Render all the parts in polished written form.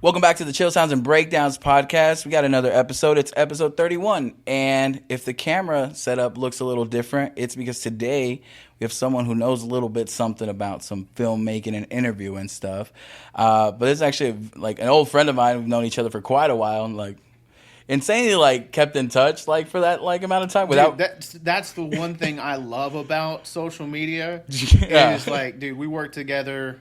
Welcome back to the Chill Sounds and Breakdowns podcast. We got another episode. It's episode 31. And if the camera setup looks a little different, it's because today we have someone who knows a little bit something about some filmmaking and interview and stuff. But it's actually like an old friend of mine. We've known each other for quite a while and like insanely like kept in touch like for that like amount of time without. Dude, that's the one thing I love about social media. Yeah. Is like, dude, we work together.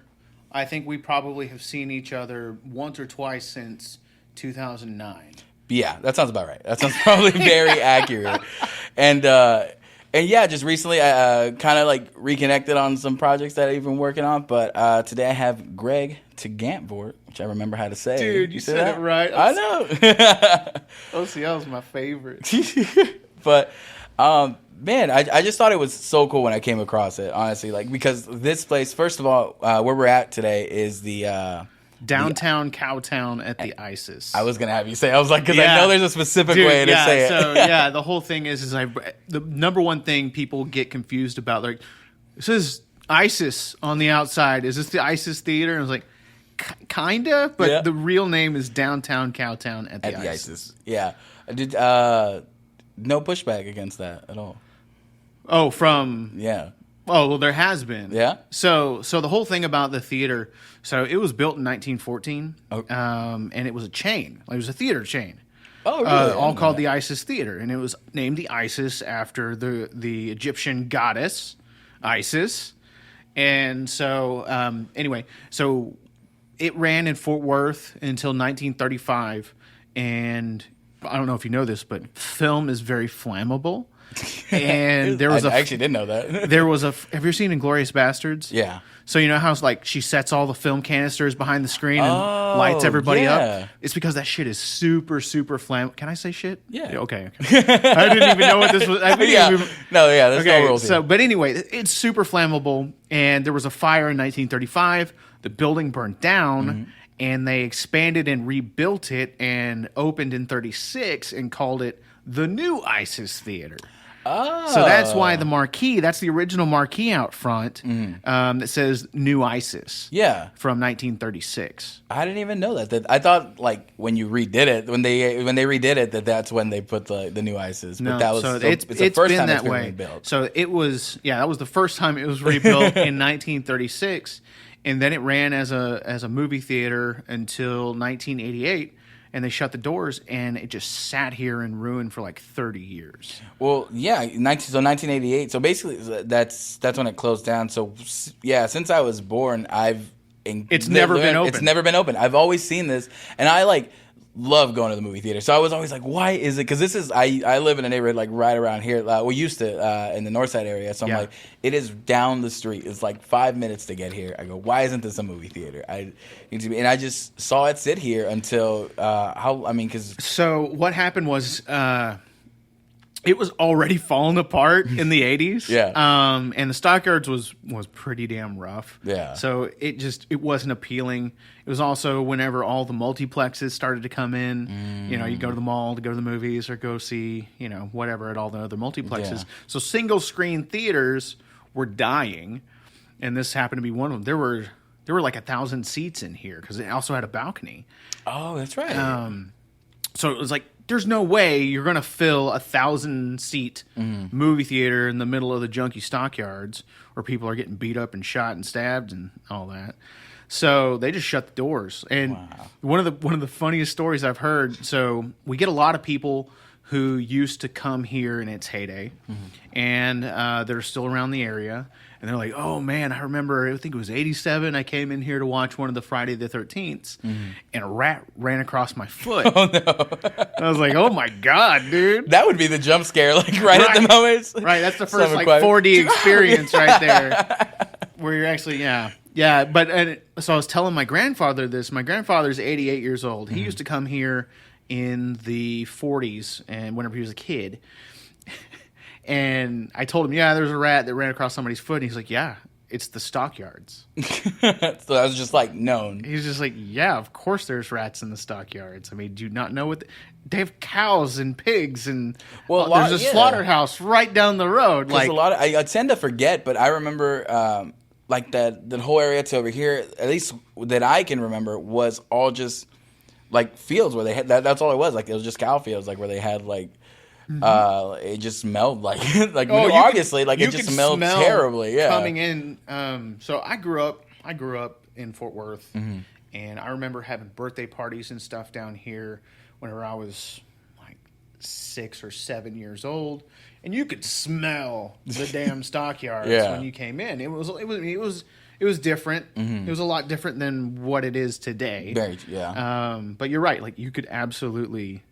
I think we probably have seen each other once or twice since 2009. Yeah, that sounds about right. That sounds probably very accurate. And yeah, just recently I kind of like reconnected on some projects that I've been working on. But today I have Greg TeGantvoort, which I remember how to say. Dude, you said it right. I know. OCL is my favorite. But man, I just thought it was so cool when I came across it, honestly. Like, because this place, first of all, where we're at today is the downtown Cowtown at the ISIS. I was gonna have you say. I was like, because I know there's a specific way to say it. So the whole thing is the number one thing people get confused about. Like, it says ISIS on the outside. Is this the ISIS theater? And I was like, kinda, but the real name is downtown Cowtown at the ISIS. Yeah, I did. No pushback against that at all. Oh, from yeah. Oh, well, there has been. Yeah. So the whole thing about the theater. So it was built in 1914, and it was a chain. It was a theater chain. Oh, really? All called the Isis Theater, and it was named the Isis after the Egyptian goddess Isis. And so anyway, so it ran in Fort Worth until 1935, and I don't know if you know this, but film is very flammable. And there was I actually didn't know that. There was have you seen Inglourious Bastards? Yeah. So you know how it's like she sets all the film canisters behind the screen and lights everybody up? It's because that shit is super, super flammable. Can I say shit? Yeah. Okay. I didn't even know what this was. There's no rules here. But anyway, it's super flammable. And there was a fire in 1935. The building burned down, and they expanded and rebuilt it and opened in 36 and called it the New Isis Theater. Oh. So that's why the marquee, that's the original marquee out front that says New Isis. Yeah. From 1936. I didn't even know that. I thought like when you redid it, when they redid it, that's when they put the new ISIS. No, but that was so it's the it's first been time that it's been way. rebuilt. So it was, that was the first time it was rebuilt in 1936, and then it ran as a movie theater until 1988. And they shut the doors, and it just sat here in ruin for like 30 years. Well, yeah, 1988. So basically, that's when it closed down. So yeah, since I was born, it's never been open. It's never been open. I've always seen this, and I love going to the movie theater. So I was always like, why is it? Because this is I live in a neighborhood like right around here. We used to in the north side area. So I'm like, it is down the street. It's like 5 minutes to get here. I go, why isn't this a movie theater? And I just saw it sit here until because so what happened was it was already falling apart in the 80s. Yeah. And the stockyards was pretty damn rough. Yeah. So it wasn't appealing. It was also whenever all the multiplexes started to come in. You go to the mall to go to the movies or go see, whatever at all the other multiplexes. Yeah. So single screen theaters were dying, and this happened to be one of them. There were like 1,000 seats in here because it also had a balcony. Oh, that's right. So it was like, there's no way you're going to fill 1,000-seat movie theater in the middle of the junky stockyards where people are getting beat up and shot and stabbed and all that. So they just shut the doors. And one of the funniest stories I've heard. So we get a lot of people who used to come here in its heyday, and they're still around the area. And they're like, oh, man, I remember, I think it was 87. I came in here to watch one of the Friday the 13th, and a rat ran across my foot. Oh, no. I was like, oh, my God, dude. That would be the jump scare, at the moment. Right, that's the first 4D experience right there. Where you're actually, Yeah, but so I was telling my grandfather this. My grandfather's 88 years old. He used to come here in the 40s and whenever he was a kid. And I told him, there's a rat that ran across somebody's foot. And he's like, yeah, it's the stockyards. So that was just known. He's just like, yeah, of course there's rats in the stockyards. I mean, do you not know what they have cows and pigs and there's a slaughterhouse right down the road. Like a lot of I tend to forget, but I remember that whole area to over here, at least that I can remember, was all just like fields where they had that's all it was. Like it was just cow fields, like where they had like it just smelled like like obviously like it just smelled terribly. Yeah, coming in. So I grew up in Fort Worth, and I remember having birthday parties and stuff down here whenever I was like 6 or 7 years old, and you could smell the damn stockyards when you came in. It was different. It was a lot different than what it is today. Very, but you're right. Like you could absolutely.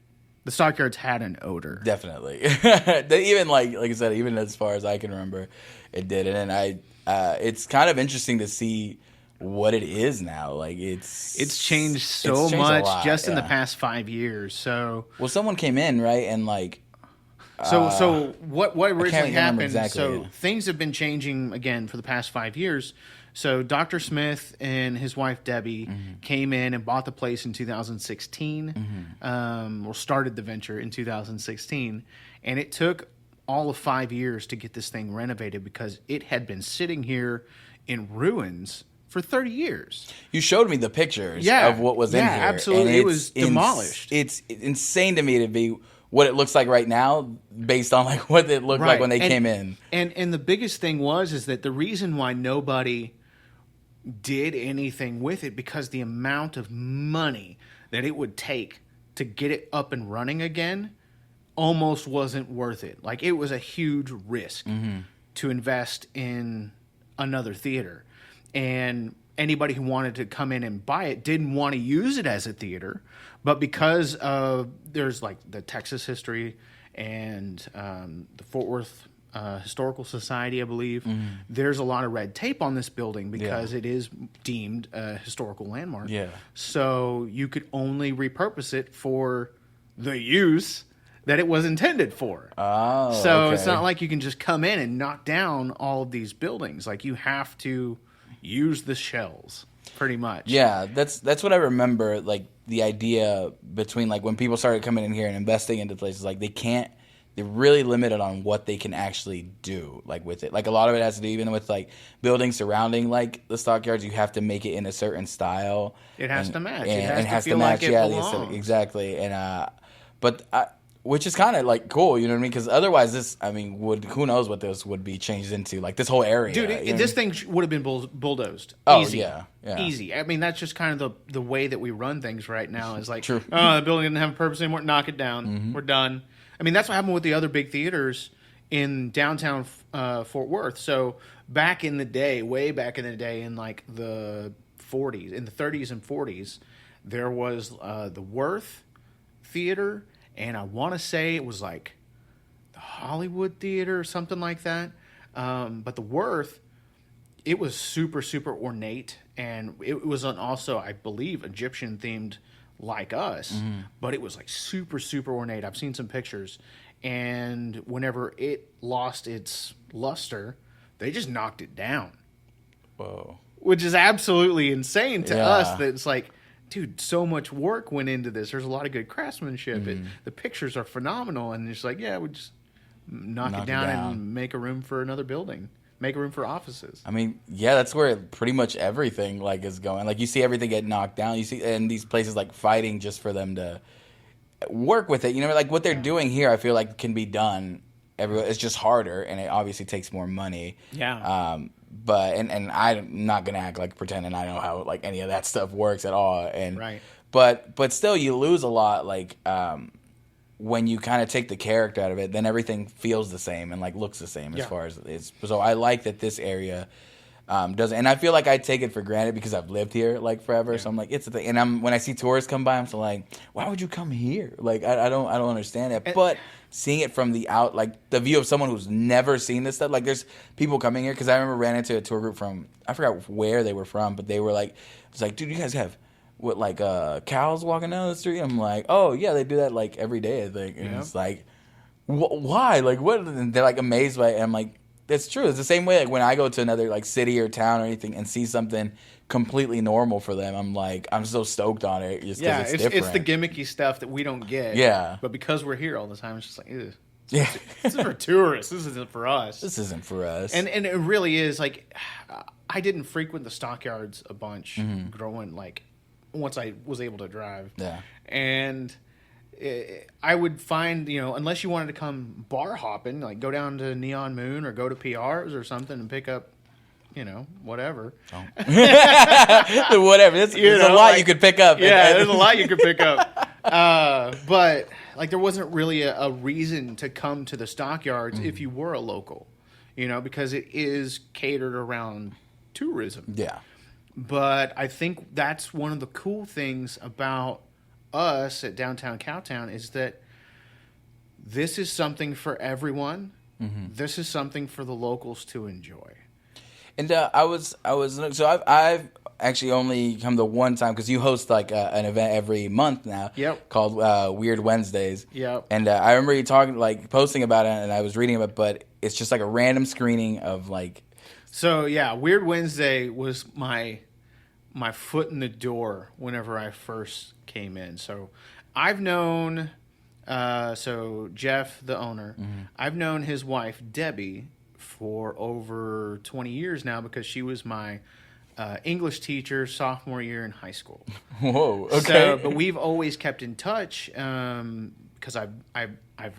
The stockyards had an odor. Definitely. Even like I said, even as far as I can remember, it did. And then it's kind of interesting to see what it is now. Like it's changed so much just in the past 5 years. So someone came in, right, and like. So what originally happened? Exactly. So things have been changing again for the past 5 years. So Dr. Smith and his wife Debbie came in and bought the place in 2016, or started the venture in 2016, and it took all of 5 years to get this thing renovated because it had been sitting here in ruins for 30 years. You showed me the pictures of what was in here. Yeah, absolutely. It was demolished. It's insane to me to be what it looks like right now based on like what it looked like when they came in. And the biggest thing is that the reason why nobody did anything with it because the amount of money that it would take to get it up and running again almost wasn't worth it. Like it was a huge risk to invest in another theater. And anybody who wanted to come in and buy it didn't want to use it as a theater, but because of there's like the Texas history and the Fort Worth Historical Society, I believe, there's a lot of red tape on this building because it is deemed a historical landmark. Yeah. So you could only repurpose it for the use that it was intended for. Oh, so it's not like you can just come in and knock down all of these buildings. Like you have to use the shells, pretty much. Yeah, that's what I remember. Like the idea between like when people started coming in here and investing into places, like they're really limited on what they can actually do, like with it. Like a lot of it has to do even with like buildings surrounding like the stockyards. You have to make it in a certain style. It has to match. And it has to feel like it belongs. Exactly. And which is kind of like cool, you know what I mean? Because otherwise, who knows what this would be changed into? Like this whole area, dude. This thing would have been bulldozed. Oh, easy. Yeah. Easy. I mean, that's just kind of the way that we run things right now. Is like, True. Oh, the building didn't have a purpose anymore. Knock it down. We're done. I mean, that's what happened with the other big theaters in downtown Fort Worth. So back in the day, way back in the day, in like the 40s, in the 30s and 40s, there was the Worth Theater, and I want to say it was like the Hollywood Theater or something like that. But the Worth, it was super, super ornate, and it was also, I believe, Egyptian themed like us, but it was like super, super ornate. I've seen some pictures, and whenever it lost its luster, they just knocked it down. Whoa. Which is absolutely insane to us. That it's like, dude, so much work went into this. There's a lot of good craftsmanship. The pictures are phenomenal, and it's like, yeah, we just knock it down and make a room for another building. Make a room for offices. I mean, yeah, that's where pretty much everything like is going. Like you see everything get knocked down. You see, and these places like fighting just for them to work with it. You know, like what they're doing here, I feel like can be done everywhere. It's just harder, and it obviously takes more money. Yeah. But and I'm not gonna act like pretending I know how like any of that stuff works at all. And right. But still, you lose a lot. Like when you kind of take the character out of it, then everything feels the same and like looks the same as far as it's. So I like that this area doesn't, and I feel like I take it for granted because I've lived here like forever. Yeah. So I'm like, it's a thing. And when I see tourists come by, I'm so like, why would you come here? Like I don't understand it. But seeing it from the out, like the view of someone who's never seen this stuff, like there's people coming here because I remember ran into a tour group from, I forgot where they were from, but they were like, it's like, dude, you guys have what, like cows walking down the street? I'm like, oh yeah, they do that like every day, I think. And it's like, why? Like what? And they're like amazed by it. And I'm like, it's true. It's the same way like when I go to another like city or town or anything and see something completely normal for them, I'm like, I'm so stoked on it just because it's different. It's the gimmicky stuff that we don't get. Yeah. But because we're here all the time, it's just like, ew. Yeah. This is for tourists. This isn't for us. This isn't for us. And it really is like, I didn't frequent the stockyards a bunch growing like, once I was able to drive. Yeah. And I would find, unless you wanted to come bar hopping, like go down to Neon Moon or go to PRs or something and pick up, whatever. Oh. Whatever. There's a lot you could pick up. Yeah, there's a lot you could pick up. But like there wasn't really a reason to come to the stockyards if you were a local, because it is catered around tourism. Yeah. But I think that's one of the cool things about us at downtown Cowtown is that this is something for everyone. Mm-hmm. This is something for the locals to enjoy. And I've actually only come the one time because you host like an event every month now. Yep. Called Weird Wednesdays. Yep. And I remember you posting about it, and I was reading about it, but it's just like a random screening of like. So yeah, Weird Wednesday was my foot in the door whenever I first came in. So I've known, Jeff, the owner, I've known his wife, Debbie, for over 20 years now because she was my English teacher sophomore year in high school. Whoa, okay. But we've always kept in touch because I've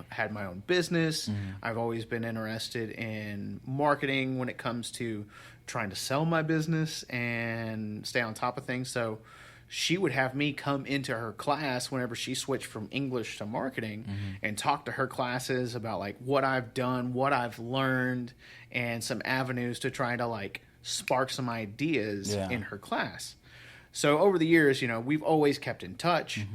had my own business. I've always been interested in marketing when it comes to trying to sell my business and stay on top of things. So she would have me come into her class whenever she switched from English to marketing and talk to her classes about like what I've done, what I've learned, and some avenues to try to like spark some ideas in her class. So over the years, we've always kept in touch.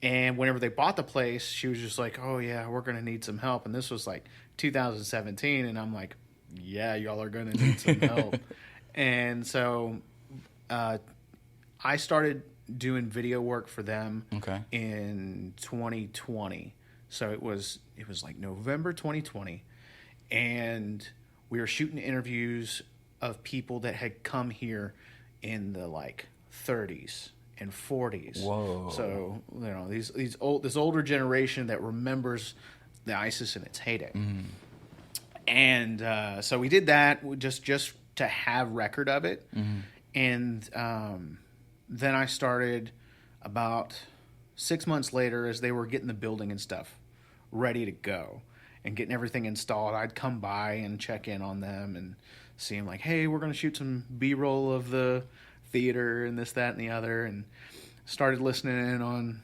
And whenever they bought the place, she was just like, oh yeah, we're going to need some help. And this was like 2017. And I'm like, yeah, y'all are going to need some help. And so I started doing video work for them in 2020. So it was like November 2020. And we were shooting interviews of people that had come here in the like 30s and 40s. Whoa. So, this older generation that remembers the ISIS in its heyday. And so we did that just to have record of it. And then I started about 6 months later as they were getting the building and stuff ready to go and getting everything installed. I'd come by and check in on them and see them like, hey, we're going to shoot some B-roll of the theater and this, that, and the other. And started listening in on,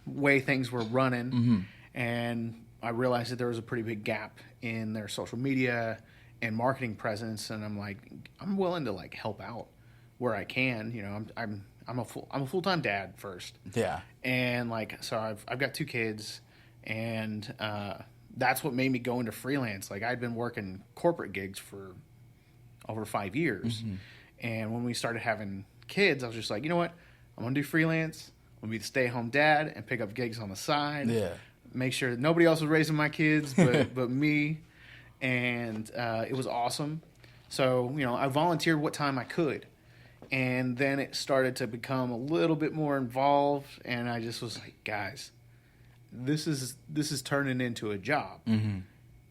way things were running. And I realized that there was a pretty big gap in their social media and marketing presence. And I'm like, I'm willing to like help out where I can. I'm a full-time dad first. Yeah. And like, so I've got 2 kids, and that's what made me go into freelance. Like I'd been working corporate gigs for over 5 years. And when we started having kids, I was just like, you know what? I'm going to do freelance. I'm going to be the stay-at-home dad and pick up gigs on the side. Yeah. Make sure that nobody else was raising my kids but me. And it was awesome. So, I volunteered what time I could. And then it started to become a little bit more involved. And I just was like, guys, this is turning into a job. And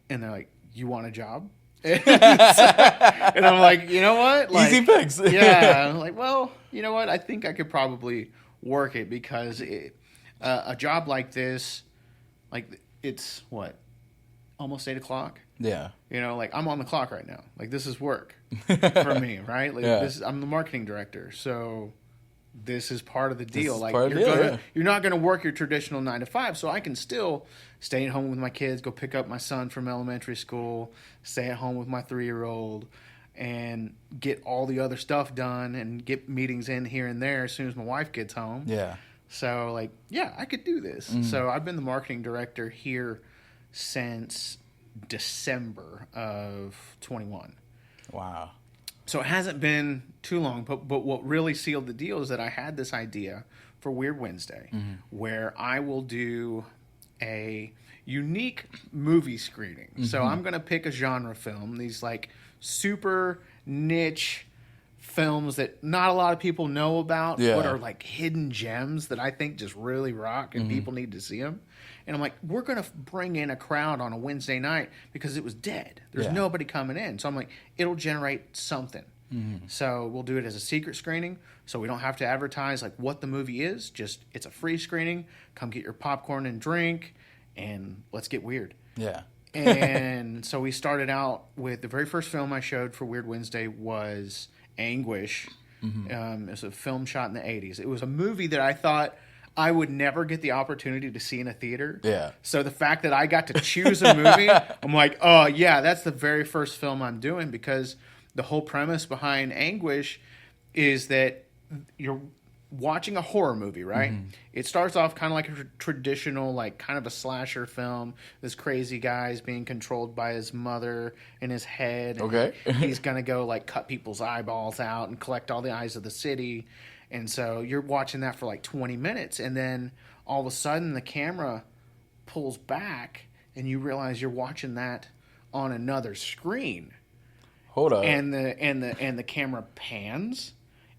they're like, you want a job? And I'm like, you know what? Like, easy picks. Yeah. I'm like, well, you know what? I think I could probably work it because a job like this, like it's what? Almost 8 o'clock? Yeah. Like I'm on the clock right now. Like this is work for me, right? Like I'm the marketing director. So this is part of the deal. Like you're not gonna work your traditional 9 to 5, so I can still stay at home with my kids, go pick up my son from elementary school, stay at home with my 3-year-old, and get all the other stuff done and get meetings in here and there as soon as my wife gets home. Yeah. So like, yeah, I could do this. So I've been the marketing director here since December of 21. Wow. So it hasn't been too long, but what really sealed the deal is that I had this idea for Weird Wednesday where I will do a unique movie screening. So I'm going to pick a genre film, these like super niche films that not a lot of people know about, but are like hidden gems that I think just really rock and people need to see them. And I'm like, we're going to bring in a crowd on a Wednesday night because it was dead. There's nobody coming in. So I'm like, it'll generate something. Mm-hmm. So we'll do it as a secret screening, so we don't have to advertise like what the movie is. Just it's a free screening. Come get your popcorn and drink, and let's get weird. Yeah. And so we started out with the very first film I showed for Weird Wednesday was Anguish. Mm-hmm. It was a film shot in the 80s. It was a movie that I thought I would never get the opportunity to see in a theater. Yeah. So the fact that I got to choose a movie, I'm like, oh, yeah, that's the very first film I'm doing, because the whole premise behind Anguish is that you're watching a horror movie, right? Mm-hmm. It starts off kind of like a traditional, like kind of a slasher film. This crazy guy's being controlled by his mother in his head. And okay. He's going to go like cut people's eyeballs out and collect all the eyes of the city. And so you're watching that for like 20 minutes. And then all of a sudden the camera pulls back and you realize you're watching that on another screen. Hold up. And the camera pans,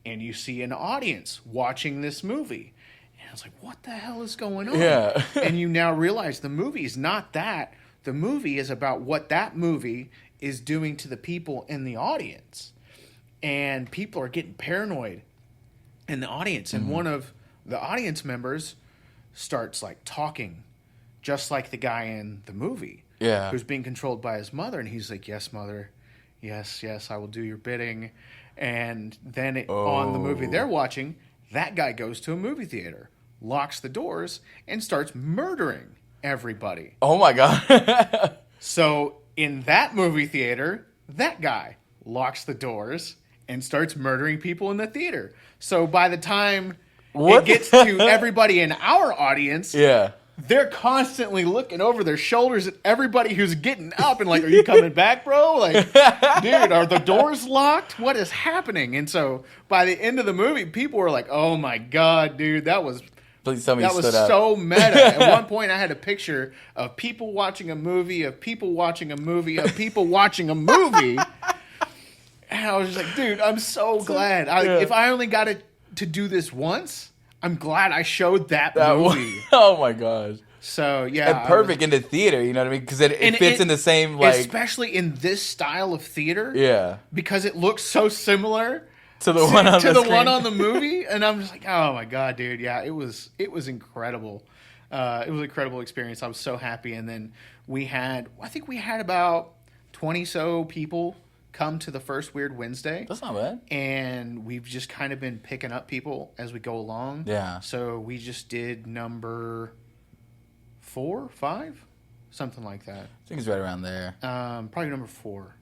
and you see an audience watching this movie. And I was like, what the hell is going on? Yeah. And you now realize the movie is not that. The movie is about what that movie is doing to the people in the audience. And people are getting paranoid in the audience. And one of the audience members starts like talking just like the guy in the movie. Yeah. Who's being controlled by his mother. And he's like, yes, mother. Yes, I will do your bidding. And then on the movie they're watching, that guy goes to a movie theater, locks the doors, and starts murdering everybody. Oh, my God. So in that movie theater, that guy locks the doors and starts murdering people in the theater. So by the time it gets to everybody in our audience... Yeah. They're constantly looking over their shoulders at everybody who's getting up and like, are you coming back, bro? Like, dude, are the doors locked? What is happening? And so by the end of the movie, people were like, oh my God, dude, that was Please tell me that was so meta. At one point, I had a picture of people watching a movie, of people watching a movie, of people watching a movie. And I was just like, dude, I'm so glad. If I only got to do this once... I'm glad I showed that movie. Oh my gosh! So yeah, and perfect in the theater. You know what I mean? Because it fits in the same like, especially in this style of theater. Yeah, because it looks so similar to the one on the one on the movie, and I'm just like, oh my God, dude! Yeah, it was incredible. It was an incredible experience. I was so happy, and then I think we had about 20 so people come to the first Weird Wednesday. That's not bad. And we've just kind of been picking up people as we go along. Yeah. So we just did number 4, 5, something like that. I think it's right around there. Probably number 4,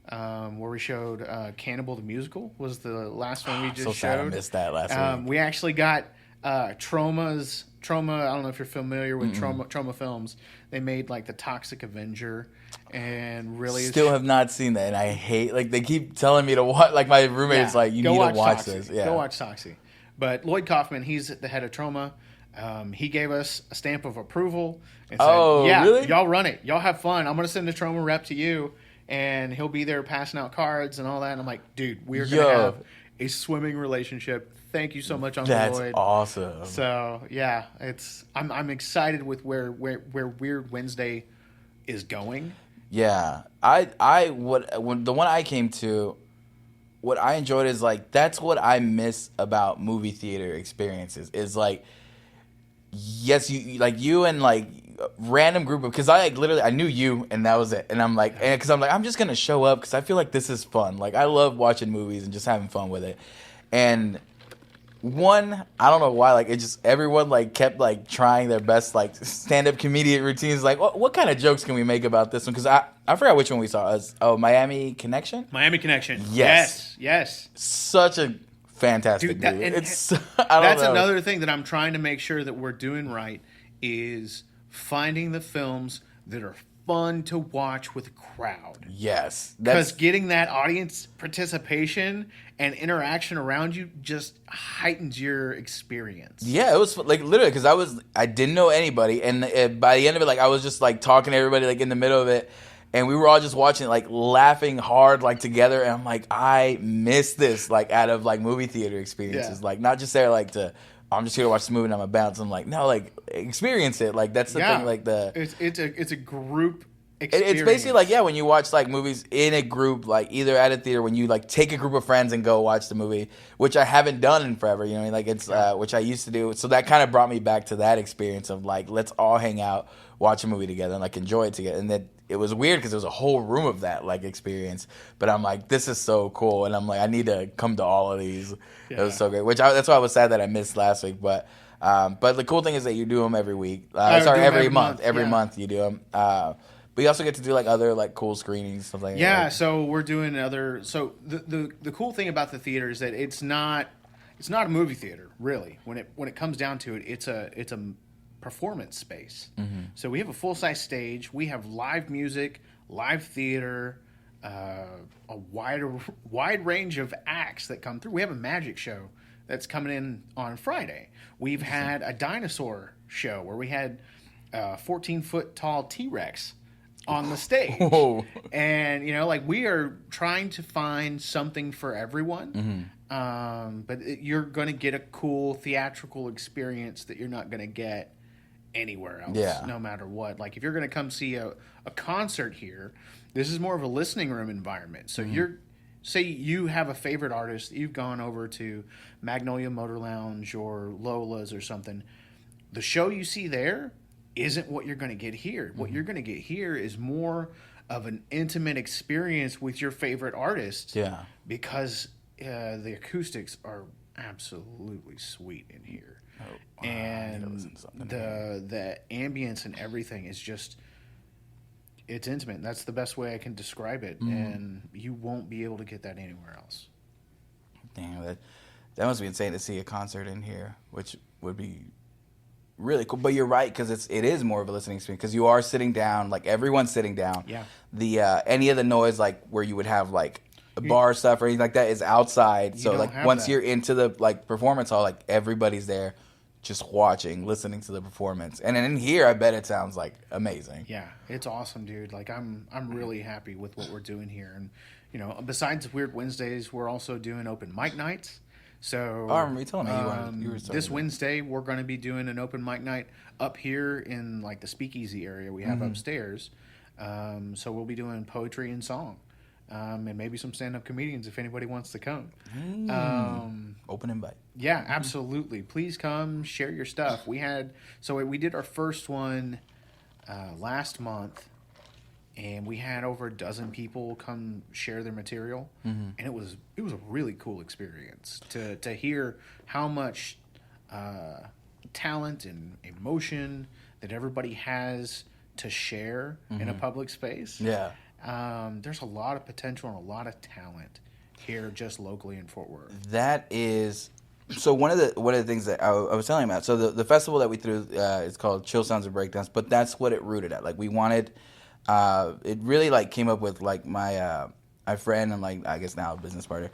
where we showed Cannibal the Musical was the last one we just showed. Sad I missed that last week. We actually got Trauma. I don't know if you're familiar with Trauma Films. They made like the Toxic Avenger. And really, still have not seen that, and I hate like they keep telling me to watch. Like my roommate's like, you need to watch this. Yeah, go watch Toxic. But Lloyd Kaufman, he's the head of Trauma. He gave us a stamp of approval and said, really? Y'all run it. Y'all have fun. I'm going to send the Trauma rep to you, and he'll be there passing out cards and all that. And I'm like, dude, we're going to have a swimming relationship. Thank you so much, Uncle Lloyd. That's awesome. So yeah, I'm excited with where Weird Wednesday is going. Yeah, when the one I came to, what I enjoyed is like that's what I miss about movie theater experiences is like, yes, you and like random group of because I like literally I knew you and that was it, and I'm like because I'm just gonna show up because I feel like this is fun. Like I love watching movies and just having fun with it, and. One, I don't know why, like it just everyone like kept like trying their best like stand-up comedian routines. Like, what kind of jokes can we make about this one? Because I forgot which one we saw. Miami Connection. Miami Connection. Yes. Such a fantastic movie. That's another thing that I'm trying to make sure that we're doing right is finding the films that are fun to watch with a crowd. Yes. Because getting that audience participation and interaction around you just heightens your experience. Yeah, it was like literally because I didn't know anybody, and by the end of it, like I was just like talking to everybody like in the middle of it, and we were all just watching like laughing hard like together, and I'm like I miss this like out of like movie theater experiences, like not just there like to. I'm just here to watch the movie and I'm a bounce. I'm like, no, like experience it. Like that's the thing. Like it's a group experience. It's basically like, when you watch like movies in a group, like either at a theater when you like take a group of friends and go watch the movie, which I haven't done in forever, you know, like it's which I used to do. So that kind of brought me back to that experience of like, let's all hang out, watch a movie together, and like enjoy it together. And that it was weird because there was a whole room of that like experience. But I'm like, this is so cool, and I'm like, I need to come to all of these. Yeah. It was so great. That's why I was sad that I missed last week, but the cool thing is that you do them every week. Every month. Every month you do them. But you also get to do like other like cool screenings, stuff like that. Yeah, so we're doing other. So the cool thing about the theater is that it's not a movie theater really. When it comes down to it, it's a performance space. Mm-hmm. So we have a full size stage. We have live music, live theater, a wide range of acts that come through. We have a magic show that's coming in on Friday. We've had a dinosaur show where we had a 14-foot tall T-Rex on the stage. Whoa. And, like we are trying to find something for everyone. Mm-hmm. But you're going to get a cool theatrical experience that you're not going to get anywhere else, no matter what. Like if you're going to come see a concert here, this is more of a listening room environment. So say you have a favorite artist, you've gone over to Magnolia Motor Lounge or Lola's or something. The show you see there isn't what you're going to get here. Mm-hmm. What you're going to get here is more of an intimate experience with your favorite artist. Yeah. Because the acoustics are absolutely sweet in here. Oh, and the ambience and everything is just, it's intimate. That's the best way I can describe it. Mm-hmm. And you won't be able to get that anywhere else. Damn, that must be insane to see a concert in here, which would be really cool. But you're right, because it is more of a listening experience, because you are sitting down, like everyone's sitting down. Yeah. The any of the noise, like where you would have like bar stuff or anything like that, is outside. So like once you're into the like performance hall, like everybody's there just watching, listening to the performance. And then in here, I bet it sounds like amazing. Yeah, it's awesome, dude. Like I'm really happy with what we're doing here. And besides Weird Wednesdays, we're also doing open mic nights. So I remember you telling me you were this Wednesday we're going to be doing an open mic night up here in like the speakeasy area we have upstairs. So we'll be doing poetry and song, and maybe some stand-up comedians if anybody wants to come. Open invite. Yeah, absolutely. Please come, share your stuff. We did our first one last month. And we had over a dozen people come share their material, and it was a really cool experience to hear how much talent and emotion that everybody has to share in a public space. Yeah, there's a lot of potential and a lot of talent here just locally in Fort Worth. That is. So one of the things that I was telling you about. So the festival that we threw is called Chill Sounds and Breakdowns, but that's what it rooted at. Like we wanted. It really like came up with like my friend and like I guess now a business partner.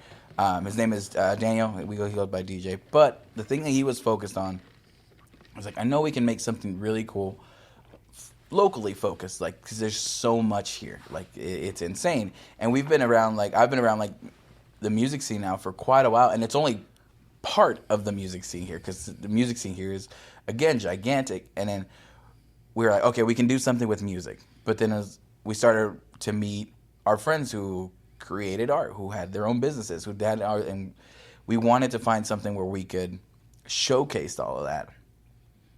His name is Daniel. He goes by DJ. But the thing that he was focused on, I was like, I know we can make something really cool, locally focused, like because there's so much here, like it's insane. And I've been around like the music scene now for quite a while, and it's only part of the music scene here because the music scene here is again gigantic. And then we were like, okay, we can do something with music. But then as we started to meet our friends who created art, who had their own businesses, who had art, and we wanted to find something where we could showcase all of that.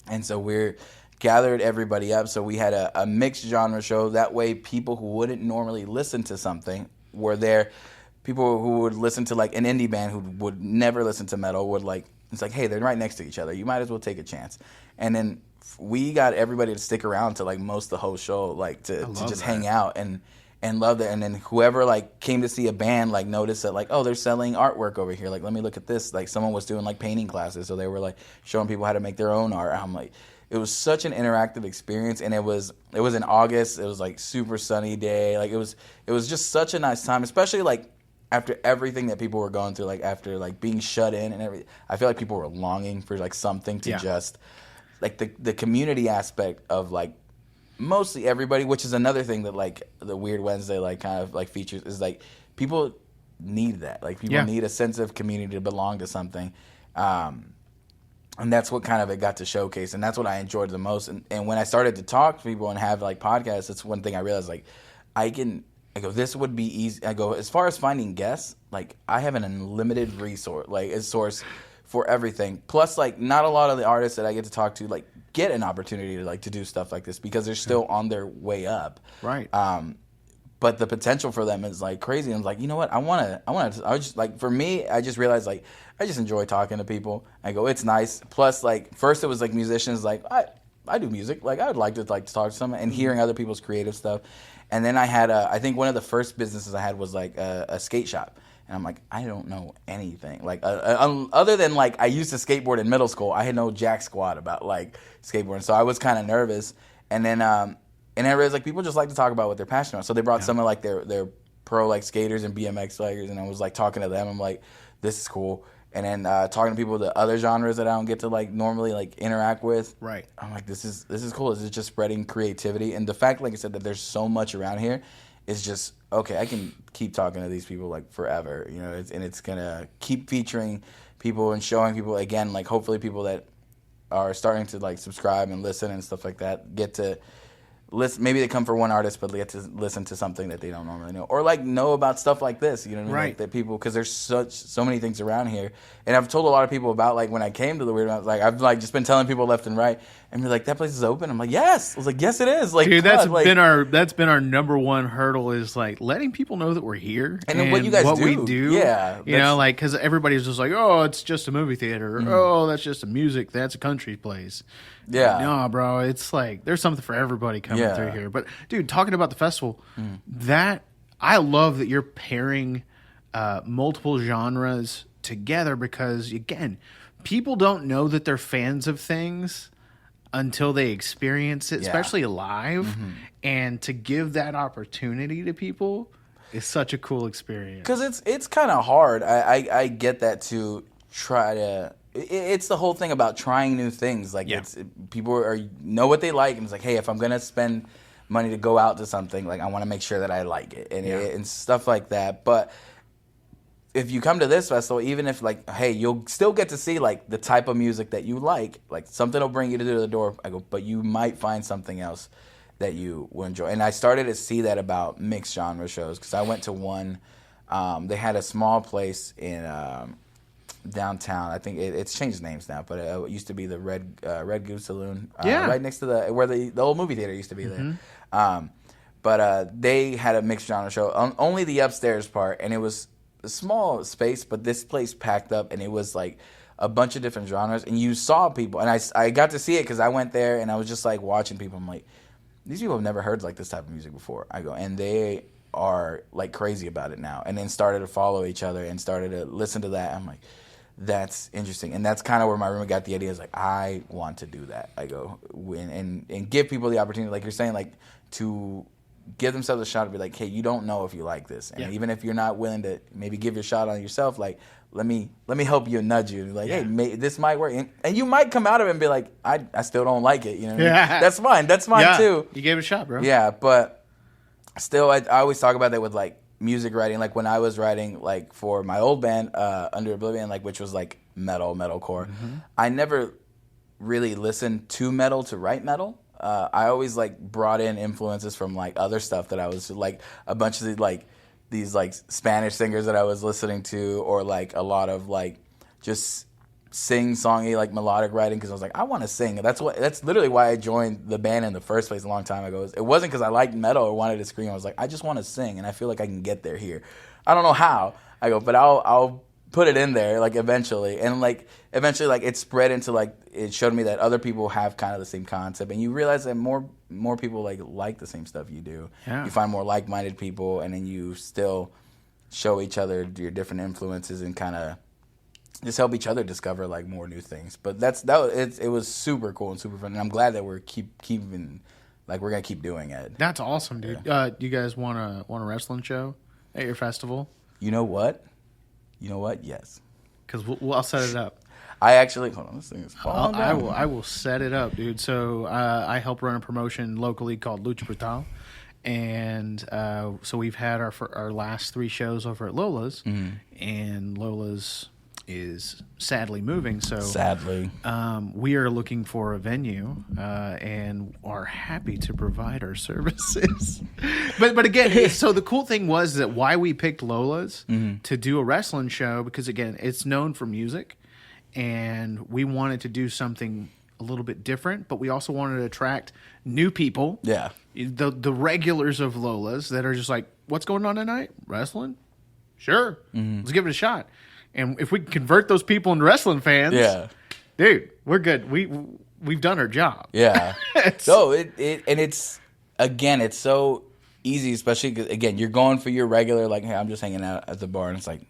And so we gathered everybody up. So we had a mixed genre show. That way people who wouldn't normally listen to something were there. People who would listen to like an indie band who would never listen to metal would like, it's like, hey, they're right next to each other. You might as well take a chance. And then we got everybody to stick around to like most of the whole show, like to just hang out and love that. And then whoever like came to see a band like noticed that like, oh, they're selling artwork over here. Like, let me look at this. Like someone was doing like painting classes, so they were like showing people how to make their own art. I'm like, it was such an interactive experience, and it was in August. It was like super sunny day. Like it was just such a nice time, especially like after everything that people were going through, like after like being shut in and everything. I feel like people were longing for like something to just. Like the community aspect of like mostly everybody, which is another thing that like the Weird Wednesday like kind of like features is like people need that. Like people need a sense of community to belong to something. And that's what kind of it got to showcase, and that's what I enjoyed the most. And when I started to talk to people and have like podcasts, that's one thing I realized, like, I go, this would be easy. I go, as far as finding guests, like, I have an unlimited resource, like, a source for everything. Plus, like, not a lot of the artists that I get to talk to, like, get an opportunity to, like, to do stuff like this because they're still on their way up. Right. But the potential for them is, like, crazy. And I'm like, you know what? I was just, like, for me, I just realized, like, I just enjoy talking to people. I go, it's nice. Plus, like, first it was, like, musicians, like, I do music. Like, I would like to talk to someone and hearing other people's creative stuff. And then I had, I think one of the first businesses I had was, like, a skate shop. And I'm like, I don't know anything. Like, other than, like, I used to skateboard in middle school. I had no jack squat about, like, skateboarding. So I was kind of nervous. And then I realized, like, people just like to talk about what they're passionate about. So they brought some of, like, their pro, like, skaters and BMX bikers. And I was, like, talking to them. I'm like, this is cool. And then talking to people of the other genres that I don't get to, like, normally, like, interact with. Right. I'm like, this is cool. This is just spreading creativity. And the fact, like I said, that there's so much around here is just, okay, I can keep talking to these people, like, forever. You know, and it's going to keep featuring people and showing people, again, like, hopefully people that are starting to, like, subscribe and listen and stuff like that get to listen. Maybe they come for one artist, but they get to listen to something that they don't normally know, or, like, know about stuff like this. You know what I mean? Right. Like, that people, because there's so many things around here, and I've told a lot of people about, like, when I came to the Weird Mouse, like, I've, like, just been telling people left and right, and they're like, that place is open. I'm like, yes. I was like, yes, it is. Like, dude, that's been our number one hurdle is, like, letting people know that we're here and what you guys what do. we do. Yeah, you know, like, because everybody's just like, oh, it's just a movie theater. Or, oh, that's just a music. That's a country place. Yeah. Like, no, bro, it's like there's something for everybody coming through here. But dude, talking about the festival, that I love that you're pairing multiple genres together because, again, people don't know that they're fans of things until they experience it, especially live. And to give that opportunity to people is such a cool experience. Because it's kind of hard. I get that, to try to. It's the whole thing about trying new things. Like, people know what they like, and it's like, hey, if I'm gonna spend money to go out to something, like, I want to make sure that I like it, and stuff like that. But if you come to this festival, even if, like, hey, you'll still get to see, like, the type of music that you like something will bring you to the door. I go, but you might find something else that you will enjoy. And I started to see that about mixed genre shows because I went to one. They had a small place in downtown. I think it's changed names now, but it used to be the Red Goose Saloon, right next to where the old movie theater used to be there. But they had a mixed genre show, only the upstairs part, and it was a small space, but this place packed up, and it was like a bunch of different genres, and you saw people, and I got to see it because I went there, and I was just like watching people. I'm like, these people have never heard like this type of music before. I go, and they are like crazy about it now, and then started to follow each other and started to listen to that. I'm like, that's interesting, and that's kind of where my roommate got the idea. Is like, I want to do that. I go and give people the opportunity, like you're saying, like, to give themselves a shot to be like, hey, you don't know if you like this, and even if you're not willing to maybe give your shot on yourself, like, let me help you and nudge you, like, hey, this might work, and you might come out of it and be like, I still don't like it, you know what I mean? That's fine too. You gave it a shot, bro. Yeah, but still, I always talk about that with, like, music writing. Like, when I was writing, like, for my old band, Under Oblivion, like, which was like metalcore, I never really listened to metal to write metal. I always, like, brought in influences from, like, other stuff that I was, like, a bunch of these Spanish singers that I was listening to, or, like, a lot of, like, just sing-songy, like, melodic writing, because I was like, I want to sing. That's literally why I joined the band in the first place a long time ago. It wasn't because I liked metal or wanted to scream. I was like, I just want to sing, and I feel like I can get there here. I don't know how. I go, but I'll put it in there, like, eventually. And, like, eventually, like, it spread into, like, it showed me that other people have kind of the same concept, and you realize that more people, like the same stuff you do. You find more like-minded people, and then you still show each other your different influences and kind of just help each other discover, like, more new things. But it was super cool and super fun, and I'm glad that we're keeping, like, we're gonna keep doing it. That's awesome, dude. You guys want a wrestling show at your festival? You know what? Yes. Because I'll set it up. I actually, hold on, this thing is falling down. I will set it up, dude. So I help run a promotion locally called Lucha Brutal. And so we've had our last 3 shows over at Lola's. And Lola's is sadly moving. So sadly, we are looking for a venue and are happy to provide our services. but again, so the cool thing was that why we picked Lola's to do a wrestling show, because again, it's known for music, and we wanted to do something a little bit different, but we also wanted to attract new people. Yeah. The regulars of Lola's that are just like, what's going on tonight? Wrestling? Sure. Let's give it a shot. And if we can convert those people into wrestling fans, dude, we're good. We've done our job. Yeah. So it's so easy, especially 'cause, again, you're going for your regular, like, hey, I'm just hanging out at the bar, and it's like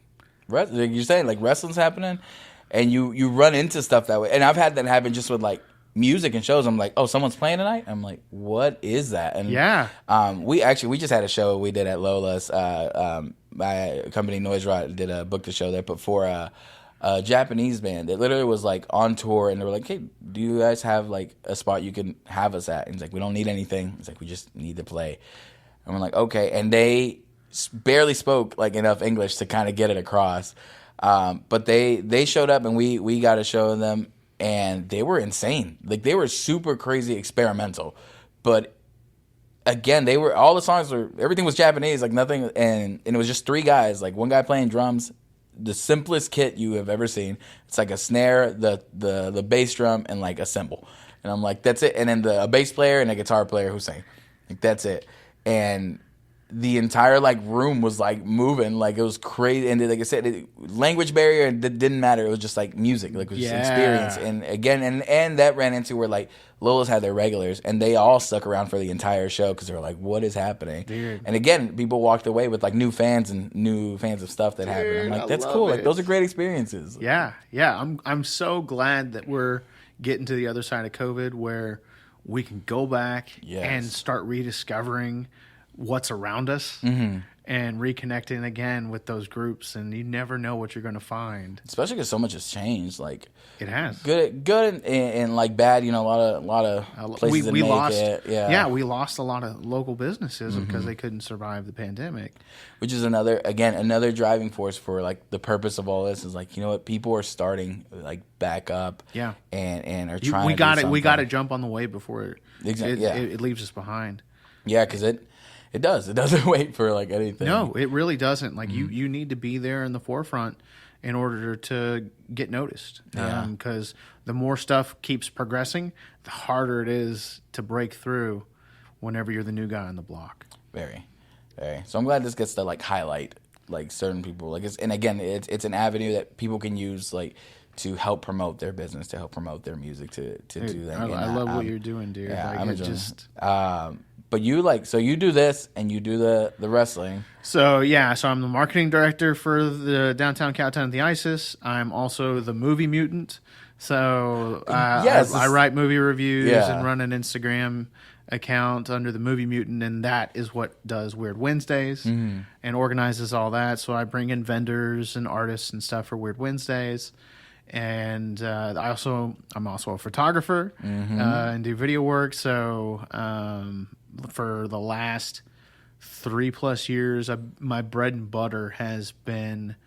you're saying, like, wrestling's happening, and you run into stuff that way. And I've had that happen just with like music and shows. I'm like, oh, someone's playing tonight? I'm like, what is that? And we just had a show we did at Lola's. My company NoiseROT did book the show there, but for a Japanese band that literally was like on tour, and they were like, hey, do you guys have like a spot you can have us at? And he's like, we don't need anything. He's like, we just need to play. And we're like, okay. And they barely spoke like enough English to kind of get it across. But they showed up, and we got to show them, and they were insane. Like, they were super crazy experimental, but again, all the songs everything was Japanese, like nothing, and it was just three guys, like one guy playing drums, the simplest kit you have ever seen. It's like a snare, the bass drum, and like a cymbal. And I'm like, that's it. And then a bass player and a guitar player who sang. Like, that's it. And the entire like room was like moving, like it was crazy. And like I said, language barrier, it didn't matter. It was just like music, like it was just experience. And again, and that ran into where like Lola's had their regulars, and they all stuck around for the entire show because they were like, what is happening? Dude. And again, people walked away with like new fans of stuff that happened. I'm like, that's cool. Like, those are great experiences. Yeah. I'm so glad that we're getting to the other side of COVID where we can go back and start rediscovering what's around us and reconnecting again with those groups, and you never know what you're going to find. Especially because so much has changed. Like, it has good and like bad. You know, a lot of places we lost. It. We lost a lot of local businesses because they couldn't survive the pandemic. Which is another driving force for like the purpose of all this is like, you know what, people are starting like back up. Yeah, and are trying. We got to jump on the wave before it leaves us behind. Yeah, because it does. It doesn't wait for like anything. No, it really doesn't. Like you need to be there in the forefront in order to get noticed. Because the more stuff keeps progressing, the harder it is to break through whenever you're the new guy on the block. Very, very. So I'm glad this gets to like highlight like certain people. Like it's an avenue that people can use like to help promote their business, to help promote their music, to do that. I love what you're doing, dude. Yeah, I'm enjoying it. But you do this and you do the wrestling. So I'm the marketing director for the downtown Cowtown at the ISIS. I'm also the movie Mutant. So I write movie reviews and run an Instagram account under the movie Mutant, and that is what does Weird Wednesdays and organizes all that. So I bring in vendors and artists and stuff for Weird Wednesdays. And I'm also a photographer and do video work. So for the last 3+ years, my bread and butter has been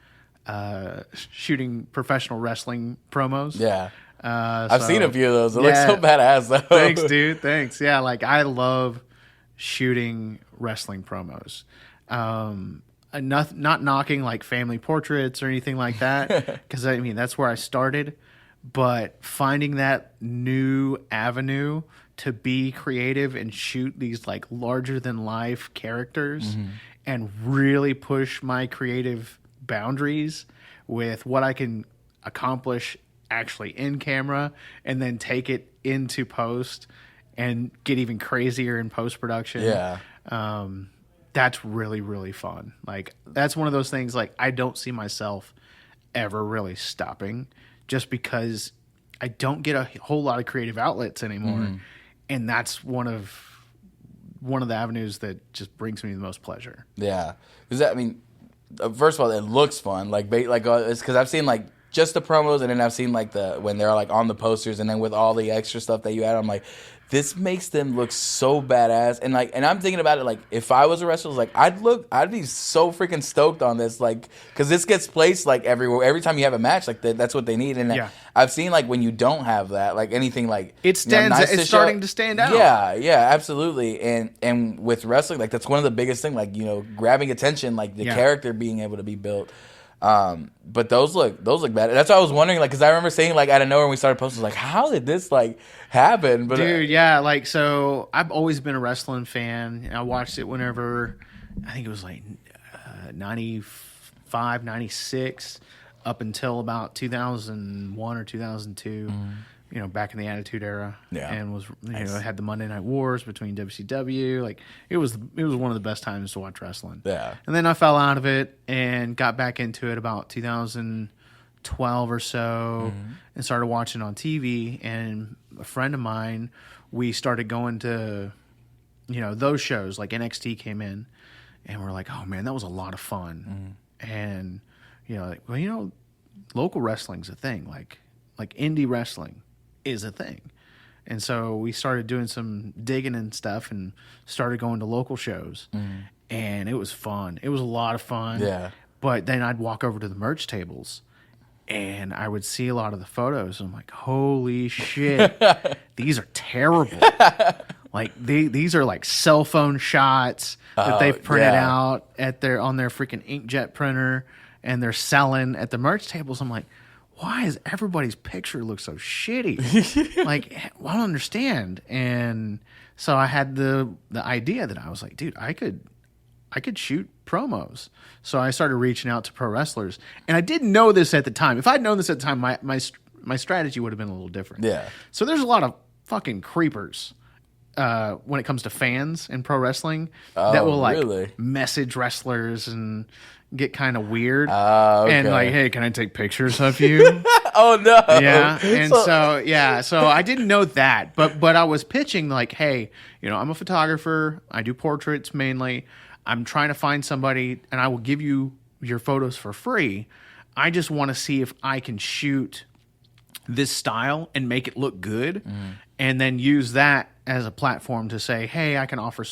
shooting professional wrestling promos. Yeah. I've seen a few of those. It looks so badass, though. Thanks, dude. Thanks. Yeah, like I love shooting wrestling promos. Not knocking like family portraits or anything like that, because I mean that's where I started. But finding that new avenue to be creative and shoot these like larger than life characters and really push my creative boundaries with what I can accomplish actually in camera, and then take it into post and get even crazier in post production. Yeah. That's really, really fun. Like, that's one of those things, like, I don't see myself ever really stopping just because I don't get a whole lot of creative outlets anymore. And that's one of the avenues that just brings me the most pleasure. Yeah. Because, I mean, first of all, it looks fun. Like it's because I've seen, like, just the promos, and then I've seen like when they're like on the posters, and then with all the extra stuff that you add, I'm like, this makes them look so badass. And I'm thinking about it, like, if I was a wrestler, like, I'd be so freaking stoked on this, like, because this gets placed like everywhere. Every time you have a match, like that's what they need. And I've seen like when you don't have that, like anything like it stands, it's starting to stand out. Yeah, absolutely. And with wrestling, like that's one of the biggest things, like, grabbing attention, like the character being able to be built. But those look bad. That's why I was wondering, like, because I remember saying, like, out of nowhere when we started posting, like, how did this like happen? But dude, yeah, like, so I've always been a wrestling fan. I watched it whenever, I think it was like 95, 96, up until about 2001 or 2002. Back in the Attitude Era, and was had the Monday Night Wars between WCW. Like it was one of the best times to watch wrestling. Yeah, and then I fell out of it and got back into it about 2012 or so, and started watching on TV. And a friend of mine, we started going to, those shows. Like NXT came in, and we're like, oh man, that was a lot of fun. And local wrestling's a thing. Like indie wrestling is a thing. And so we started doing some digging and stuff and started going to local shows. And it was fun. It was a lot of fun. Yeah. But then I'd walk over to the merch tables and I would see a lot of the photos. And I'm like, holy shit, these are terrible. Like these are like cell phone shots that they've printed out on their freaking inkjet printer, and they're selling at the merch tables. I'm like, why does everybody's picture look so shitty? Like, I don't understand. And so I had the idea that I was like, dude, I could shoot promos. So I started reaching out to pro wrestlers, and I didn't know this at the time. If I'd known this at the time, my strategy would have been a little different. Yeah. So there's a lot of fucking creepers when it comes to fans in pro wrestling that will like message wrestlers and get kind of weird and like, hey, can I take pictures of you? Oh no. Yeah. And so I didn't know that, but I was pitching like, hey, I'm a photographer. I do portraits mainly. I'm trying to find somebody, and I will give you your photos for free. I just want to see if I can shoot this style and make it look good, and then use that as a platform to say, hey, I can offer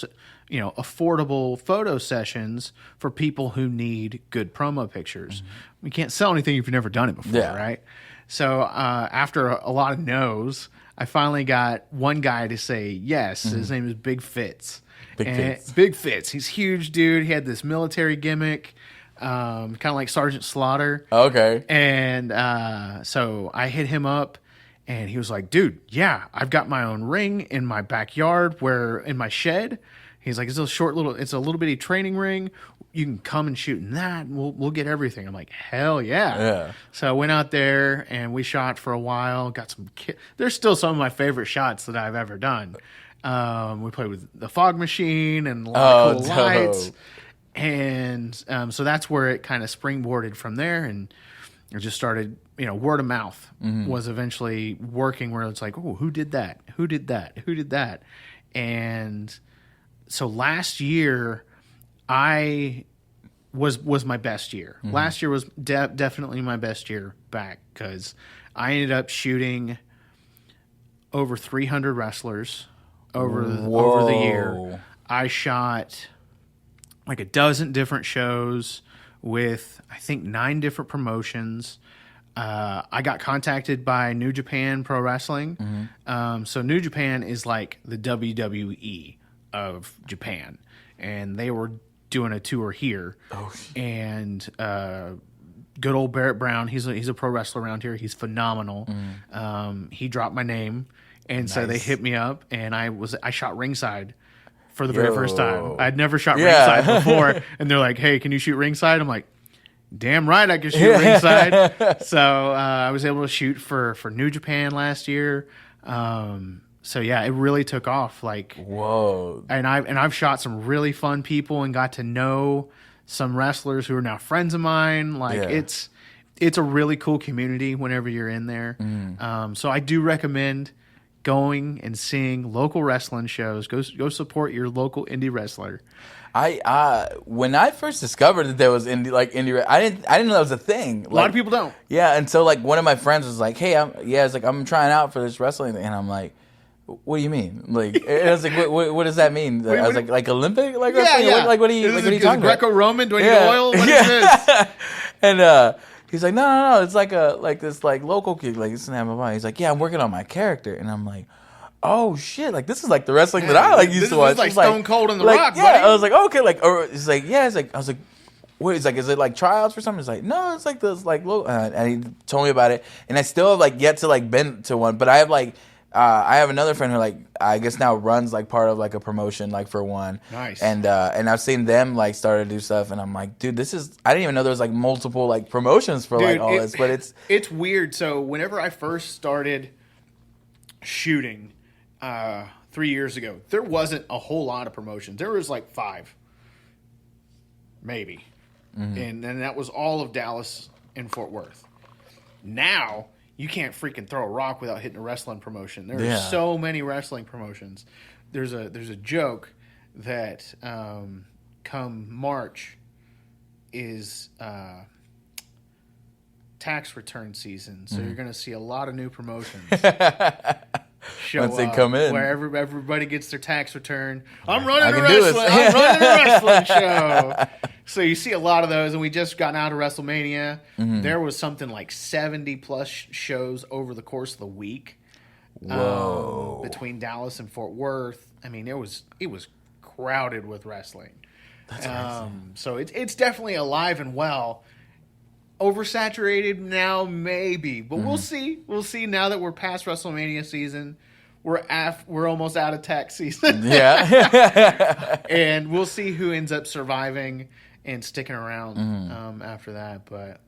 affordable photo sessions for people who need good promo pictures. We can't sell anything if you've never done it before, right? So after a lot of no's, I finally got one guy to say yes. His name is Big Fitz. Big Fitz. He's huge, dude. He had this military gimmick, kind of like Sergeant Slaughter. Okay. And so I hit him up, and he was like, dude, yeah, I've got my own ring in my backyard in my shed. He's like, it's a little bitty training ring. You can come and shoot in that, and we'll get everything. I'm like, hell yeah. So I went out there, and we shot for a while. Got some. There's still some of my favorite shots that I've ever done. We played with the fog machine and a lot of cool lights. And so that's where it kind of springboarded from there, and it just started, word of mouth was eventually working, where it's like, oh, who did that? Who did that? Who did that? And so last year, I was my best year. Last year was definitely my best year back, because I ended up shooting over 300 wrestlers over the year. I shot like a dozen different shows with, I think, 9 different promotions. I got contacted by New Japan Pro Wrestling. So New Japan is like the WWE of Japan, and they were doing a tour here. And good old Barrett Brown, he's a pro wrestler around here. He's phenomenal. He dropped my name, and so they hit me up, and I shot ringside for the very first time. I'd never shot ringside before, and they're like, hey, can you shoot ringside? I'm like, damn right I can shoot ringside. So I was able to shoot for New Japan last year. So yeah, it really took off. Like, whoa! And I've shot some really fun people and got to know some wrestlers who are now friends of mine. Like, it's a really cool community whenever you're in there. So I do recommend going and seeing local wrestling shows. Go support your local indie wrestler. When I first discovered that there was indie, I didn't know that was a thing. A lot of people don't. Yeah, and so one of my friends was like, "Hey, I'm trying out for this wrestling thing," and I'm like, "What do you mean?" I was like, "What does that mean?" I was like Olympic, wrestling? Yeah. What are you talking about? Greco-Roman? Do I need oil? What is this? And he's like, no, it's this local kid, it's an MMA. He's like, yeah, I'm working on my character, and I'm like, oh shit, this is the wrestling that I used to watch. This is like Stone Cold and The Rock, yeah. buddy. I was like, okay, or he's like, yeah, I was like, what? He's like, is it tryouts for something? He's like, no, it's this local, and he told me about it, and I still have yet to been to one, but I have I have another friend who I guess now runs part of a promotion for one. Nice. And I've seen them start to do stuff, and I'm like, dude, this is, I didn't even know there was multiple promotions for all this, but it's weird. So whenever I first started shooting 3 years ago, there wasn't a whole lot of promotions. There was 5, maybe, and that was all of Dallas and Fort Worth. Now you can't freaking throw a rock without hitting a wrestling promotion. There are so many wrestling promotions. There's a joke that come March is tax return season, so you're going to see a lot of new promotions show once they up come in, where everybody gets their tax return. I'm running a wrestling show. So you see a lot of those, and we just got out of WrestleMania. There was something 70 plus shows over the course of the week. Whoa! Between Dallas and Fort Worth, I mean, it was crowded with wrestling. That's crazy. So it's definitely alive and well. Oversaturated now, maybe, but we'll see. We'll see now that we're past WrestleMania season. We're almost out of tax season. Yeah, and we'll see who ends up surviving and sticking around after that. But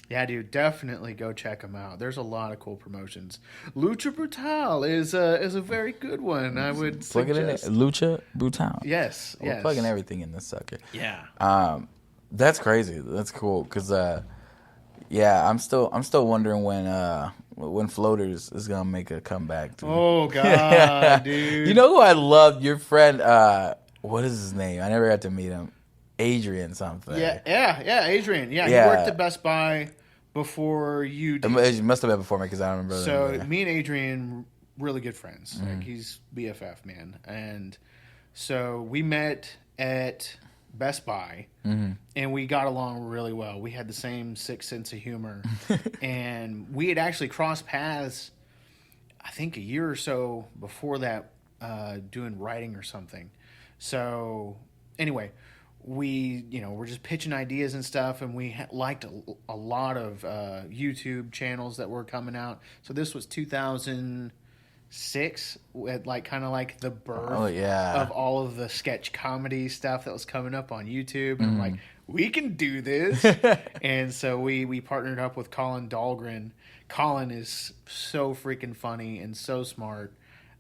yeah, dude, definitely go check them out. There's a lot of cool promotions. Lucha Brutal is a very good one. I would plug suggest. it in. Lucha Brutal. Yes, We're plugging everything in this sucker. Yeah. That's crazy. That's cool because I'm still wondering when Floaters is gonna make a comeback. Oh God, dude! You know who I love? Your friend. What is his name? I never got to meet him. Adrian something. Yeah, Adrian. Yeah, he worked at Best Buy before you did. It must have been before me because I don't remember. So me and Adrian, really good friends. He's BFF, man. And so we met at Best Buy, and we got along really well. We had the same sick sense of humor, and we had actually crossed paths, I think a year or so before that, doing writing or something. So anyway, we we're just pitching ideas and stuff, and we liked a lot of YouTube channels that were coming out. So this was 2006, at kind of the birth of all of the sketch comedy stuff that was coming up on YouTube. And I'm like, we can do this. And so we partnered up with Colin Dahlgren. Colin is so freaking funny and so smart.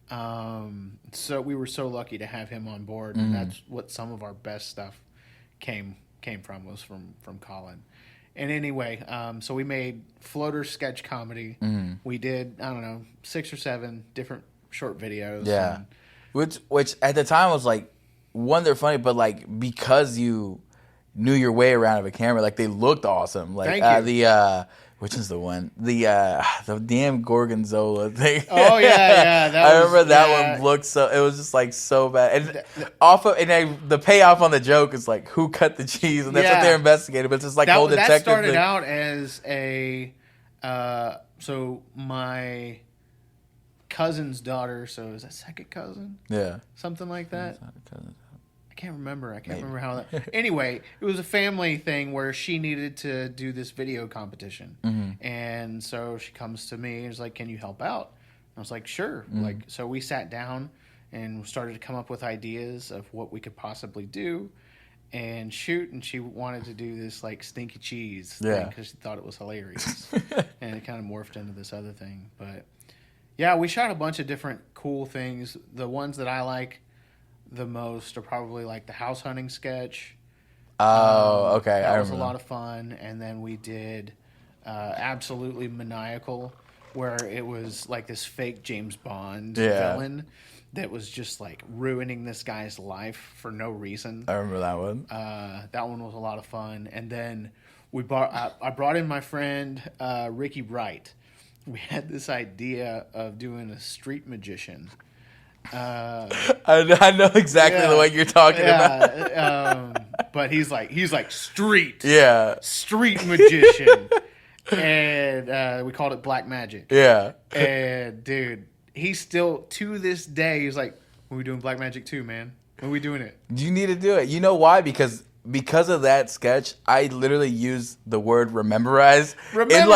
So we were so lucky to have him on board, and that's what some of our best stuff came from, was from Colin. And anyway, so we made Floater sketch comedy. We did, I don't know, 6 or 7 different short videos. Yeah. Which at the time was one, they're funny, but because you knew your way around of a camera, they looked awesome. Thank you. Which is the one? The damn Gorgonzola thing. Oh yeah. I remember that one looked so. It was just so bad. And the payoff on the joke is who cut the cheese, and that's what they're investigating. But it's just whole detective. That started thing. Out as a so my cousin's daughter. So is that second cousin? Yeah, something like that. I can't remember. Remember how that. Anyway, it was a family thing where she needed to do this video competition, and so she comes to me and is like, "Can you help out?" And I was like, "Sure." So we sat down and started to come up with ideas of what we could possibly do and shoot. And she wanted to do this stinky cheese thing because she thought it was hilarious, and it kind of morphed into this other thing. But yeah, we shot a bunch of different cool things. The ones that I like the most are probably the house hunting sketch. Oh, okay. That was a lot of fun. And then we did Absolutely Maniacal, where it was like this fake James Bond villain that was just like ruining this guy's life for no reason. I remember that one. That one was a lot of fun. And then I brought in my friend Ricky Wright. We had this idea of doing a street magician. I know exactly the one you're talking about. But he's like street magician, and we called it Black Magic. Yeah, and dude, he's still to this day. He's like, "When we doing Black Magic 2, man? When we doing it?" You need to do it. You know why? Because of that sketch, I literally use the word rememberize in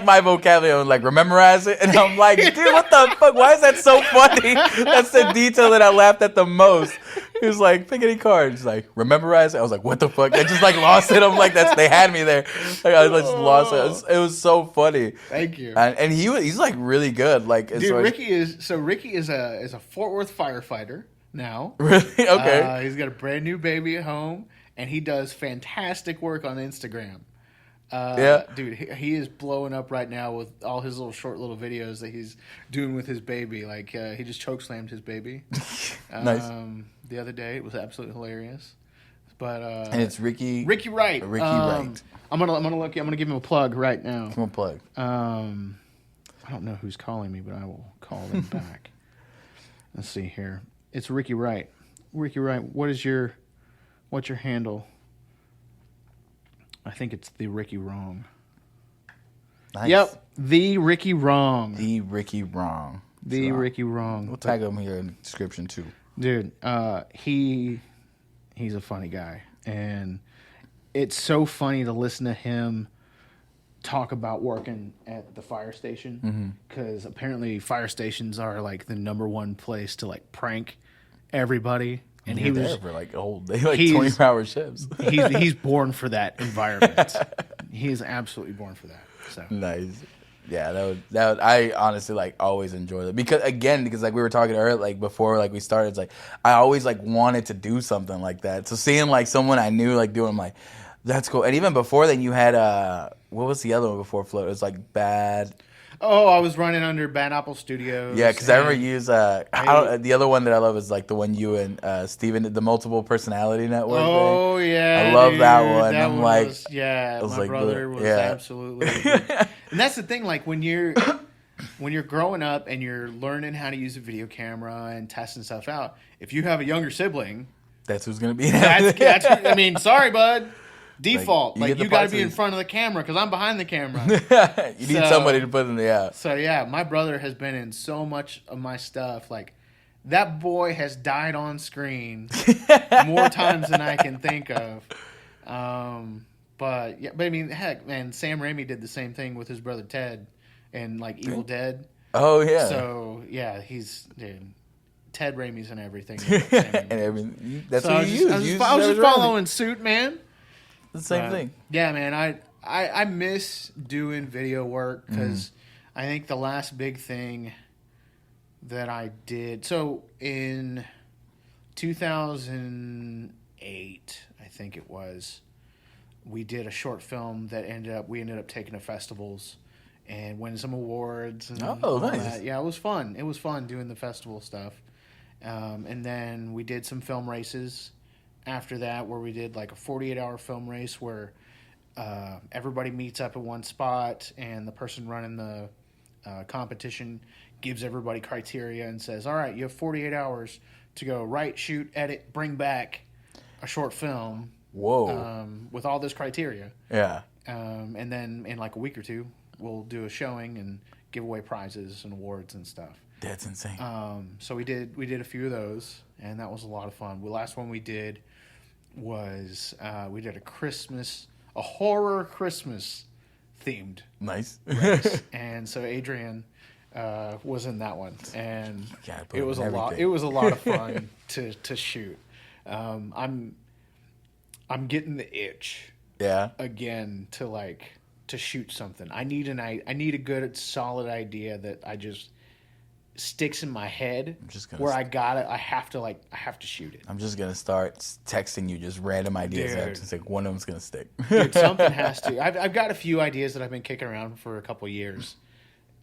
my vocabulary. I'm like, rememberize it, and I'm like, dude, what the fuck? Why is that so funny? That's the detail that I laughed at the most. He was like, pick any card. He's like, rememberize it. I was like, what the fuck? I just like lost it. I'm like, they had me there. Like, I just lost it. It was so funny. Thank you. And he's like really good. Like, dude, Ricky is a Fort Worth firefighter now. Really? Okay. He's got a brand new baby at home, and he does fantastic work on Instagram. Dude, he is blowing up right now with all his short little videos that he's doing with his baby. Like he just chokeslammed his baby. Nice. The other day, it was absolutely hilarious. But and it's Ricky Wright. Ricky Wright. I'm gonna give him a plug right now. Come on, plug. I don't know who's calling me, but I will call them back. Let's see here. It's Ricky Wright. Ricky Wright, what's your handle? I think it's the Ricky Wrong. Nice. Yep, the Ricky Wrong. The Ricky Wrong. The Ricky Wrong. We'll tag him here in the description too. Dude, he's a funny guy, and it's so funny to listen to him talk about working at the fire station, because apparently fire stations are like the number one place to like prank everybody. And he was there for like a whole day, like 24-hour shifts. he's born for that environment. He's absolutely born for that. So nice. Yeah, that would I honestly like always enjoy that because like we were talking earlier, like before like we started, it's like I always like wanted to do something like that. So seeing like someone I knew like doing, I'm like, that's cool. And even before then, you had what was the other one before Float? It was like Bad. Oh, I was running under Bad Apple Studios. Yeah, because I remember you use the other one that I love is like the one you and Steven did, the multiple personality network. Oh thing. yeah, I love that one. That I'm one like, was, my brother was absolutely. And that's the thing, like when you're growing up and you're learning how to use a video camera and testing stuff out, if you have a younger sibling, that's who's gonna be. That's I mean, sorry, bud. Default, like you got to be in front of the camera because I'm behind the camera. You need somebody to put in the So yeah, my brother has been in so much of my stuff. Like that boy has died on screen more times than I can think of. But I mean, heck, man, Sam Raimi did the same thing with his brother Ted and like Evil Dead. Oh yeah. So yeah, Ted Raimi's in everything. And everything. That's what you use. I was just following suit, man. The same thing. Yeah, man. I miss doing video work because I think the last big thing that I did. So in 2008, I think it was, we did a short film that we ended up taking to festivals and winning some awards. And all nice. That. Yeah, it was fun. It was fun doing the festival stuff. And then we did some film races after that, where we did like a 48-hour film race where everybody meets up at one spot and the person running the competition gives everybody criteria and says, all right, you have 48 hours to go write, shoot, edit, bring back a short film. Whoa. With all this criteria. Yeah. And then in like a week or two, we'll do a showing and give away prizes and awards and stuff. That's insane. So we did a few of those, and that was a lot of fun. The last one we did was we did a horror Christmas themed nice race. And so Adrian was in that one, and it was a lot of fun to shoot. I'm getting the itch again to shoot something. I need a good solid idea that I just sticks in my head where I have to shoot it. I'm just gonna start texting you just random ideas. It's like one of them's gonna stick. Dude, something has to. I've got a few ideas that I've been kicking around for a couple years,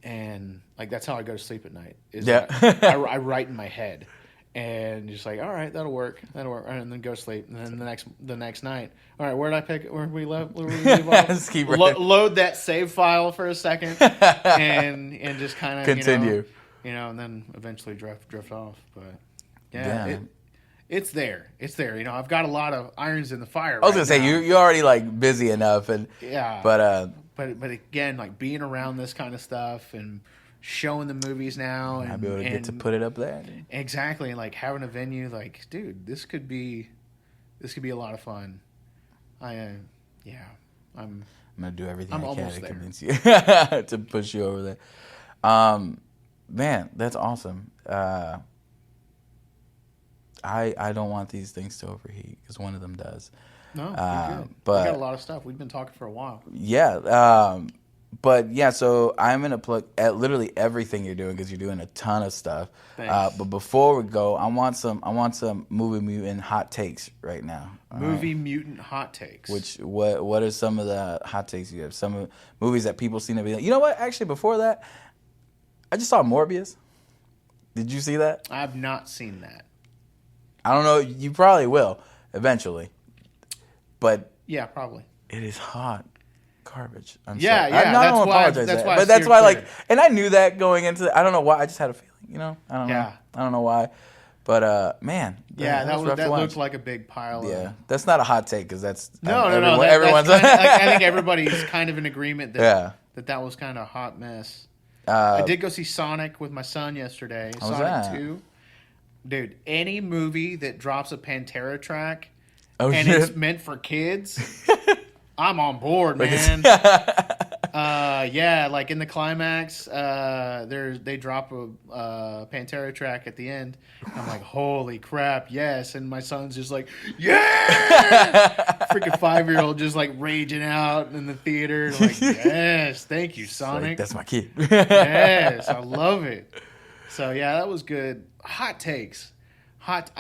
And like that's how I go to sleep at night. Yeah. I write in my head, and just like, all right, that'll work, and then go to sleep. And then the next night, all right, where did we leave off? Just keep load that save file for a second, and just kind of continue. And then eventually drift off. But yeah. It's there. I've got a lot of irons in the fire. I was gonna say you're already like busy enough, and but again, like being around this kind of stuff and showing the movies now, and I'll be able to get to put it up there. Exactly, and like having a venue, like dude, this could be a lot of fun. I'm gonna do everything I can to convince you to push you over there. Man, that's awesome. I don't want these things to overheat because one of them does. No, you're good. But we got a lot of stuff. We've been talking for a while. Yeah, but yeah. So I'm gonna plug at literally everything you're doing because you're doing a ton of stuff. Thanks. But before we go, I want some movie mutant hot takes right now. Mutant hot takes. What are some of the hot takes you have? Some of the movies that people seem to be like, you know what? Actually, before that, I just saw Morbius. Did you see that? I have not seen that. I don't know. You probably will eventually. But yeah, probably. It is hot garbage. I'm sorry. I don't apologize. That's why, like, and I knew that going into it. I don't know why. I just had a feeling, I don't know. I don't know why. But, man. Yeah, that looked like a big pile of... That's not a hot take because that's... No. Everyone's... I think everybody's kind of in agreement that was kind of a hot mess. I did go see Sonic with my son yesterday. Sonic 2. Dude, any movie that drops a Pantera track it's meant for kids, I'm on board, man. Like in the climax, they drop a Pantera track at the end. I'm like, holy crap, yes. And my son's just like, yeah! Freaking 5-year-old just like raging out in the theater. Like, yes, thank you, Sonic. Like, that's my kid. Yes, I love it. So yeah, that was good. Hot takes.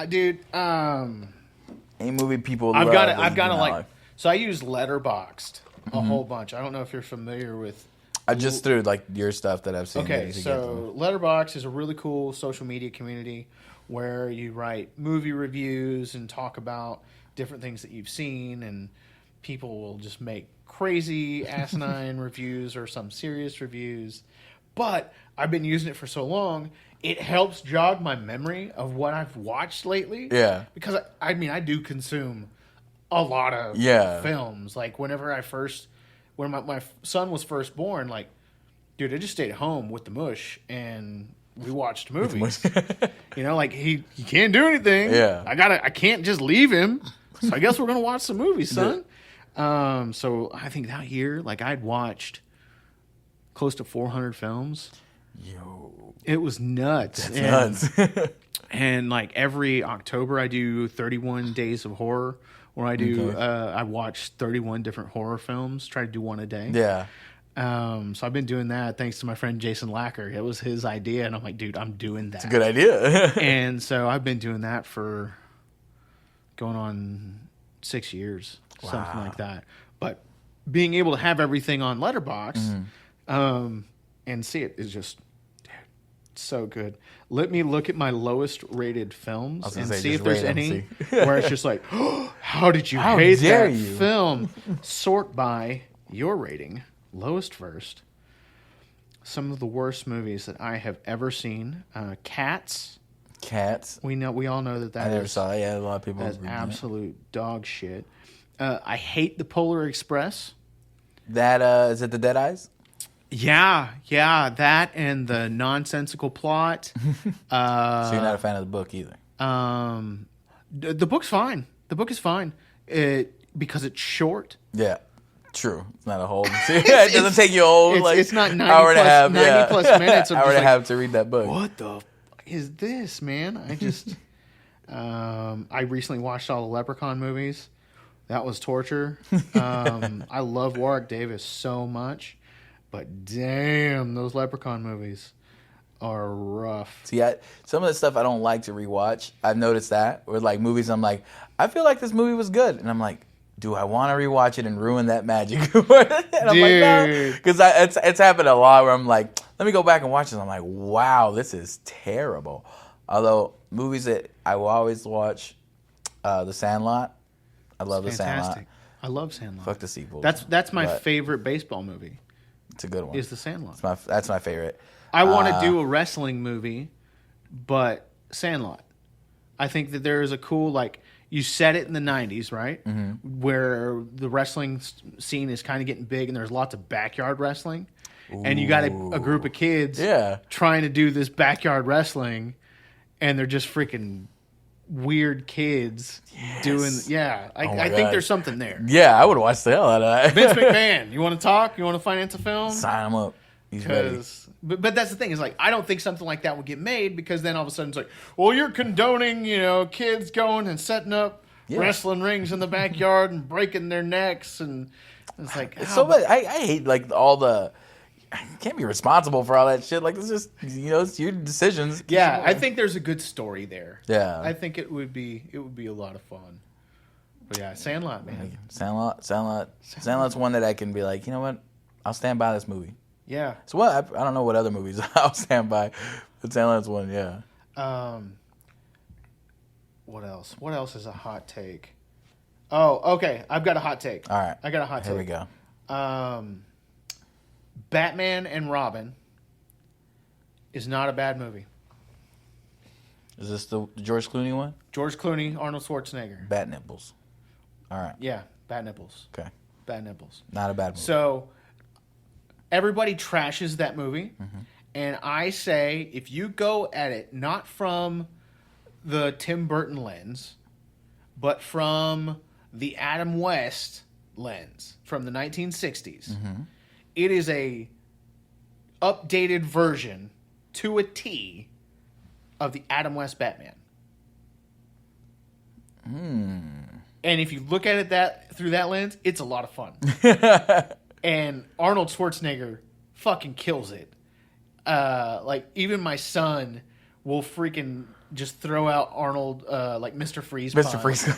Dude, any movie people I've got to like. So I use Letterboxd a whole bunch. I don't know if you're familiar with. I just threw like your stuff that I've seen. Okay, so Letterboxd is a really cool social media community where you write movie reviews and talk about different things that you've seen, and people will just make crazy asinine reviews or some serious reviews. But I've been using it for so long, it helps jog my memory of what I've watched lately. Yeah. Because, I do consume a lot of films. Like, when my son was first born, like, dude, I just stayed at home with the mush, and we watched movies. Like, he can't do anything. Yeah. I can't just leave him. So I guess we're going to watch some movies, son. So I think that year, like, I'd watched close to 400 films. Yo, it was nuts. That's nuts. And like every October, I do 31 days of horror, where I do I watch 31 different horror films. Try to do one a day. Yeah. So I've been doing that thanks to my friend Jason Lacker. It was his idea, and I'm like, dude, I'm doing that. It's a good idea. And so I've been doing that for going on 6 years, something like that. But being able to have everything on Letterboxd and see it is just so good. Let me look at my lowest rated films and see if there's any where it's just like, oh, how did you hate that film? Sort by your rating, lowest first. Some of the worst movies that I have ever seen. Cats. We all know that I never saw it. Yeah, a lot of people. That's absolute dog shit. I hate the Polar Express. That is it. The Dead Eyes. Yeah, that and the nonsensical plot. So you're not a fan of the book either. The book's fine. The book is fine. Because it's short. Yeah, true. It's not a whole. It doesn't take you a whole it's not 90 hour and a half, 90 plus minutes. Hour and a half to read that book. What the is this, man? I just I recently watched all the Leprechaun movies. That was torture. I love Warwick Davis so much. But damn, those Leprechaun movies are rough. See, some of the stuff I don't like to rewatch. I've noticed that. Or like movies, I'm like, I feel like this movie was good. And I'm like, do I want to rewatch it and ruin that magic? And I'm like, no, because it's happened a lot where I'm like, let me go back and watch this. I'm like, wow, this is terrible. Although movies that I will always watch, The Sandlot. I love The Sandlot. I love Sandlot. Fuck the sequels. That's my favorite baseball movie. It's a good one. Is The Sandlot. That's my favorite. I want to do a wrestling movie, but Sandlot. I think that there is a cool, like, you set it in the 90s, right? Mm-hmm. Where the wrestling scene is kind of getting big and there's lots of backyard wrestling. Ooh. And you got a group of kids trying to do this backyard wrestling, and they're just freaking weird kids doing. Yeah, I think there's something there. Yeah, I would watch the hell out of that. Vince McMahon, you want to talk? You want to finance a film? Sign him up. He's ready. But that's the thing, is like, I don't think something like that would get made, because then all of a sudden it's like, well, you're condoning, kids going and setting up wrestling rings in the backyard and breaking their necks, and it's like, I hate like all the. You can't be responsible for all that shit. Like, it's just, it's your decisions. Yeah, I think there's a good story there. Yeah, I think it would be a lot of fun. But yeah, Sandlot, man. Sandlot's one that I can be like, you know what? I'll stand by this movie. Yeah. So what? I don't know what other movies I'll stand by, but Sandlot's one. Yeah. What else? What else is a hot take? Oh, okay. I've got a hot take. All right. I got a hot take. Here we go. Batman and Robin is not a bad movie. Is this the George Clooney one? George Clooney, Arnold Schwarzenegger. Bat nipples. All right. Yeah, bat nipples. Okay. Bat nipples. Not a bad movie. So everybody trashes that movie, and I say, if you go at it not from the Tim Burton lens, but from the Adam West lens from the 1960s, it is a updated version to a T of the Adam West Batman. And if you look at it through that lens, it's a lot of fun. And Arnold Schwarzenegger fucking kills it. Like, even my son will freaking just throw out Arnold, like Mr. Freeze. Mr. Freeze.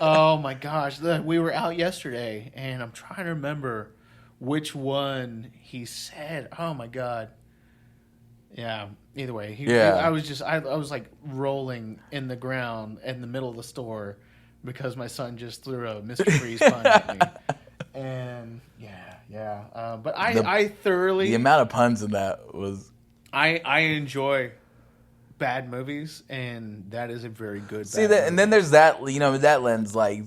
Oh my gosh. We were out yesterday, and I'm trying to remember which one he said. Oh my God. Yeah. Either way. I was like rolling in the ground in the middle of the store because my son just threw a Mr. Freeze pun at me. And but I thoroughly. The amount of puns in that was. I enjoy bad movies, and that is a very good. See that, and then there's that that lens, like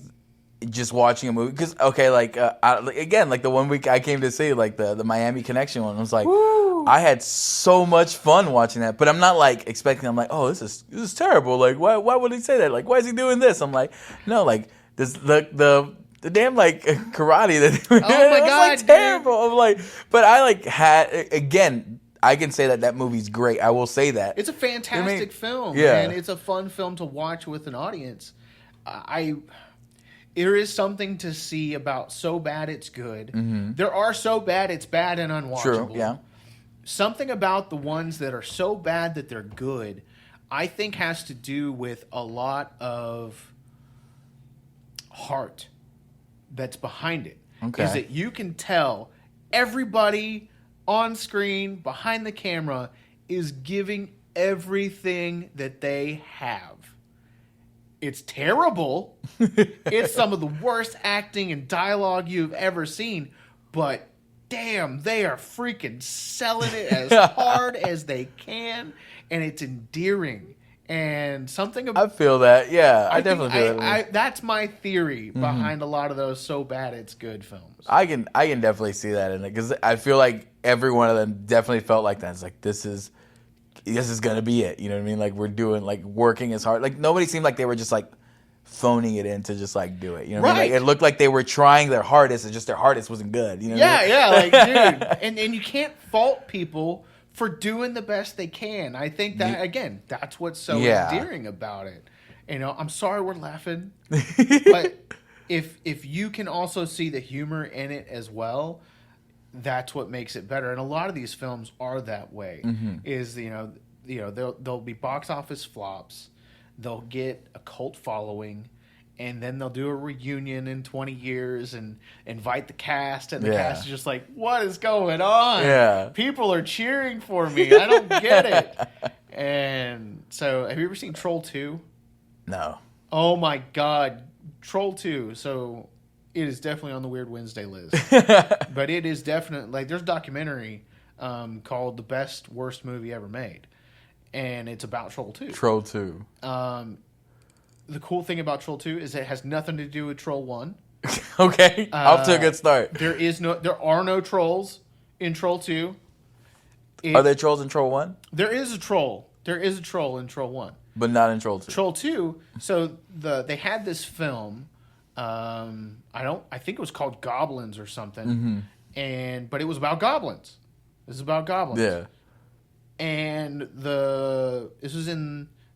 just watching a movie, because like again, like the one week I came to see, like the Miami Connection one, I was like, woo! I had so much fun watching that, but I'm not like expecting. I'm like, oh, this is terrible. Like, why would he say that? Like, why is he doing this? I'm like, no, like this the damn like karate that. Oh my God, like terrible. I'm like, but I like had again. I can say that movie's great. I will say that. It's a fantastic film. Yeah. And it's a fun film to watch with an audience. There is something to see about so bad it's good. There are so bad it's bad and unwatchable. True, yeah. Something about the ones that are so bad that they're good, I think, has to do with a lot of heart that's behind it. Okay. Is that you can tell everybody on screen, behind the camera, is giving everything that they have. It's terrible. It's some of the worst acting and dialogue you've ever seen, but damn, they are freaking selling it as hard as they can, and it's endearing. And something about... I feel that, yeah. I definitely feel that. That's my theory behind a lot of those so bad it's good films. I can definitely see that in it, because I feel like every one of them definitely felt like that. It's like, this is gonna be it. You know what I mean? Like, we're doing, like, working as hard. Like, nobody seemed like they were just like phoning it in to just like do it. You know what I mean? Like, it looked like they were trying their hardest, it's just their hardest wasn't good. You know what I mean? Yeah, like, dude. And you can't fault people for doing the best they can. I think that, again, that's what's so endearing about it. I'm sorry we're laughing, but if you can also see the humor in it as well, that's what makes it better. And a lot of these films are that way. Is they'll be box office flops, they'll get a cult following, and then they'll do a reunion in 20 years and invite the cast, and the cast is just like, what is going on? Yeah. People are cheering for me. I don't get it. And so, have you ever seen Troll 2? No. Oh my God. Troll 2. So, it is definitely on the Weird Wednesday list. But it is definitely, like, there's a documentary called The Best Worst Movie Ever Made. And it's about Troll 2. Troll 2. The cool thing about Troll 2 is it has nothing to do with Troll 1. Okay. Off to a good start. There are no trolls in Troll 2. Are there trolls in Troll 1? There is a troll. There is a troll in Troll 1. But not in Troll 2. Troll 2, so they had this film, I think it was called Goblins or something. But it was about goblins. This is about goblins. Yeah. And this was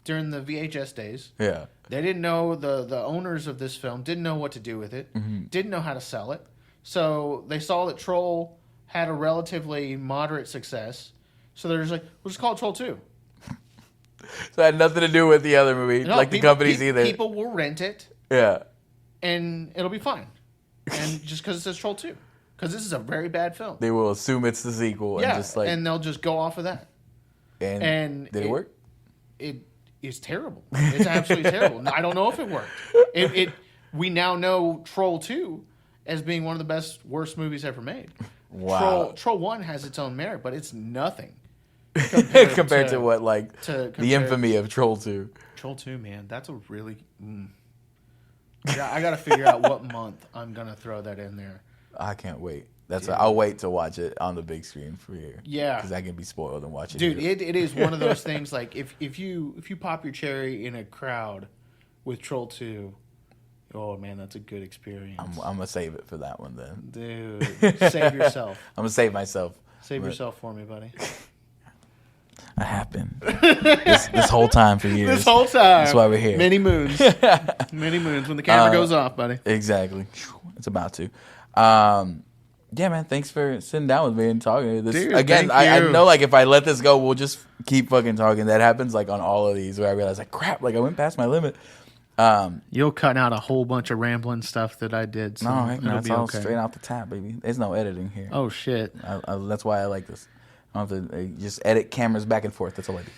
during the VHS days. Yeah. They didn't know, the owners of this film didn't know what to do with it, didn't know how to sell it. So they saw that Troll had a relatively moderate success. So they're just like, we'll just call it Troll 2. So it had nothing to do with the other movie, the companies either. People will rent it. Yeah. And it'll be fine. And just because it says Troll 2. Because this is a very bad film. They will assume it's the sequel. Yeah, and just like... and they'll just go off of that. And did it work? It is terrible. It's absolutely terrible. I don't know if it worked. We now know Troll 2 as being one of the best, worst movies ever made. Wow. Troll 1 has its own merit, but it's nothing. Compared to what, like, the infamy of Troll 2. Troll 2, man, that's a really... Yeah, I got to figure out what month I'm going to throw that in there. I can't wait. I'll wait to watch it on the big screen for you. Yeah. Because I can be spoiled and watch it. Dude, it is one of those things, like, if you pop your cherry in a crowd with Troll 2, oh, man, that's a good experience. I'm going to save it for that one then. Dude, save yourself. I'm going to save myself. Save yourself for me, buddy. I have been. this whole time for years. This whole time. That's why we're here. Many moons. Many moons when the camera goes off, buddy. Exactly. It's about to. Yeah, man, thanks for sitting down with me and talking. Dude, again, I know, like, if I let this go, we'll just keep fucking talking. That happens, like, on all of these where I realize, like, crap, like, I went past my limit. You'll cut out a whole bunch of rambling stuff that I did. So no, that's all straight out the tap, baby. There's no editing here. Oh, shit. That's why I like this. I don't have to just edit cameras back and forth. That's all I do.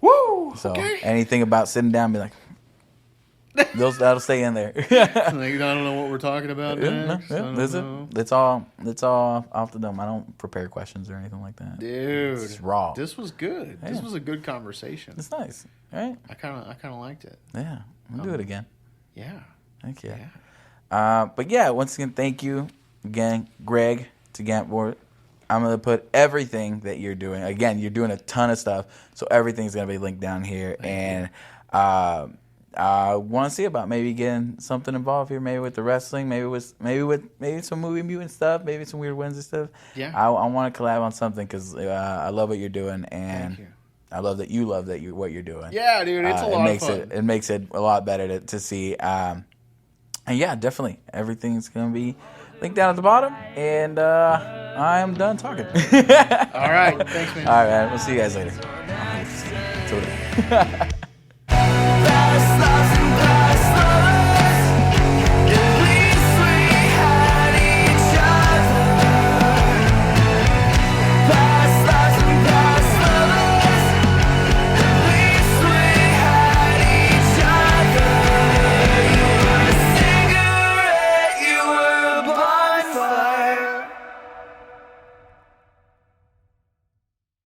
Woo! So okay. Anything about sitting down, be like, that'll stay in there. Like, I don't know what we're talking about next. It's all off the dome. I don't prepare questions or anything like that. Dude, it's raw. This was good. Yeah. This was a good conversation. It's nice, right? I kind of liked it. Yeah, we'll do it again. Yeah. Thank you. Yeah. But yeah, once again, thank you again, Greg TeGantvoort. I'm going to put everything that you're doing. Again, you're doing a ton of stuff, so everything's going to be linked down here. And I want to see about maybe getting something involved here, maybe with the wrestling, maybe some movie mutant stuff, maybe some Weird Wednesday stuff. Yeah. I want to collab on something because I love what you're doing, and I love that you love what you're doing. Yeah, dude, it's a lot of fun. It makes it a lot better to see. And yeah, definitely, everything's going to be linked down at the bottom, and I am done talking. All right, thanks, man. All right, we'll see you guys later.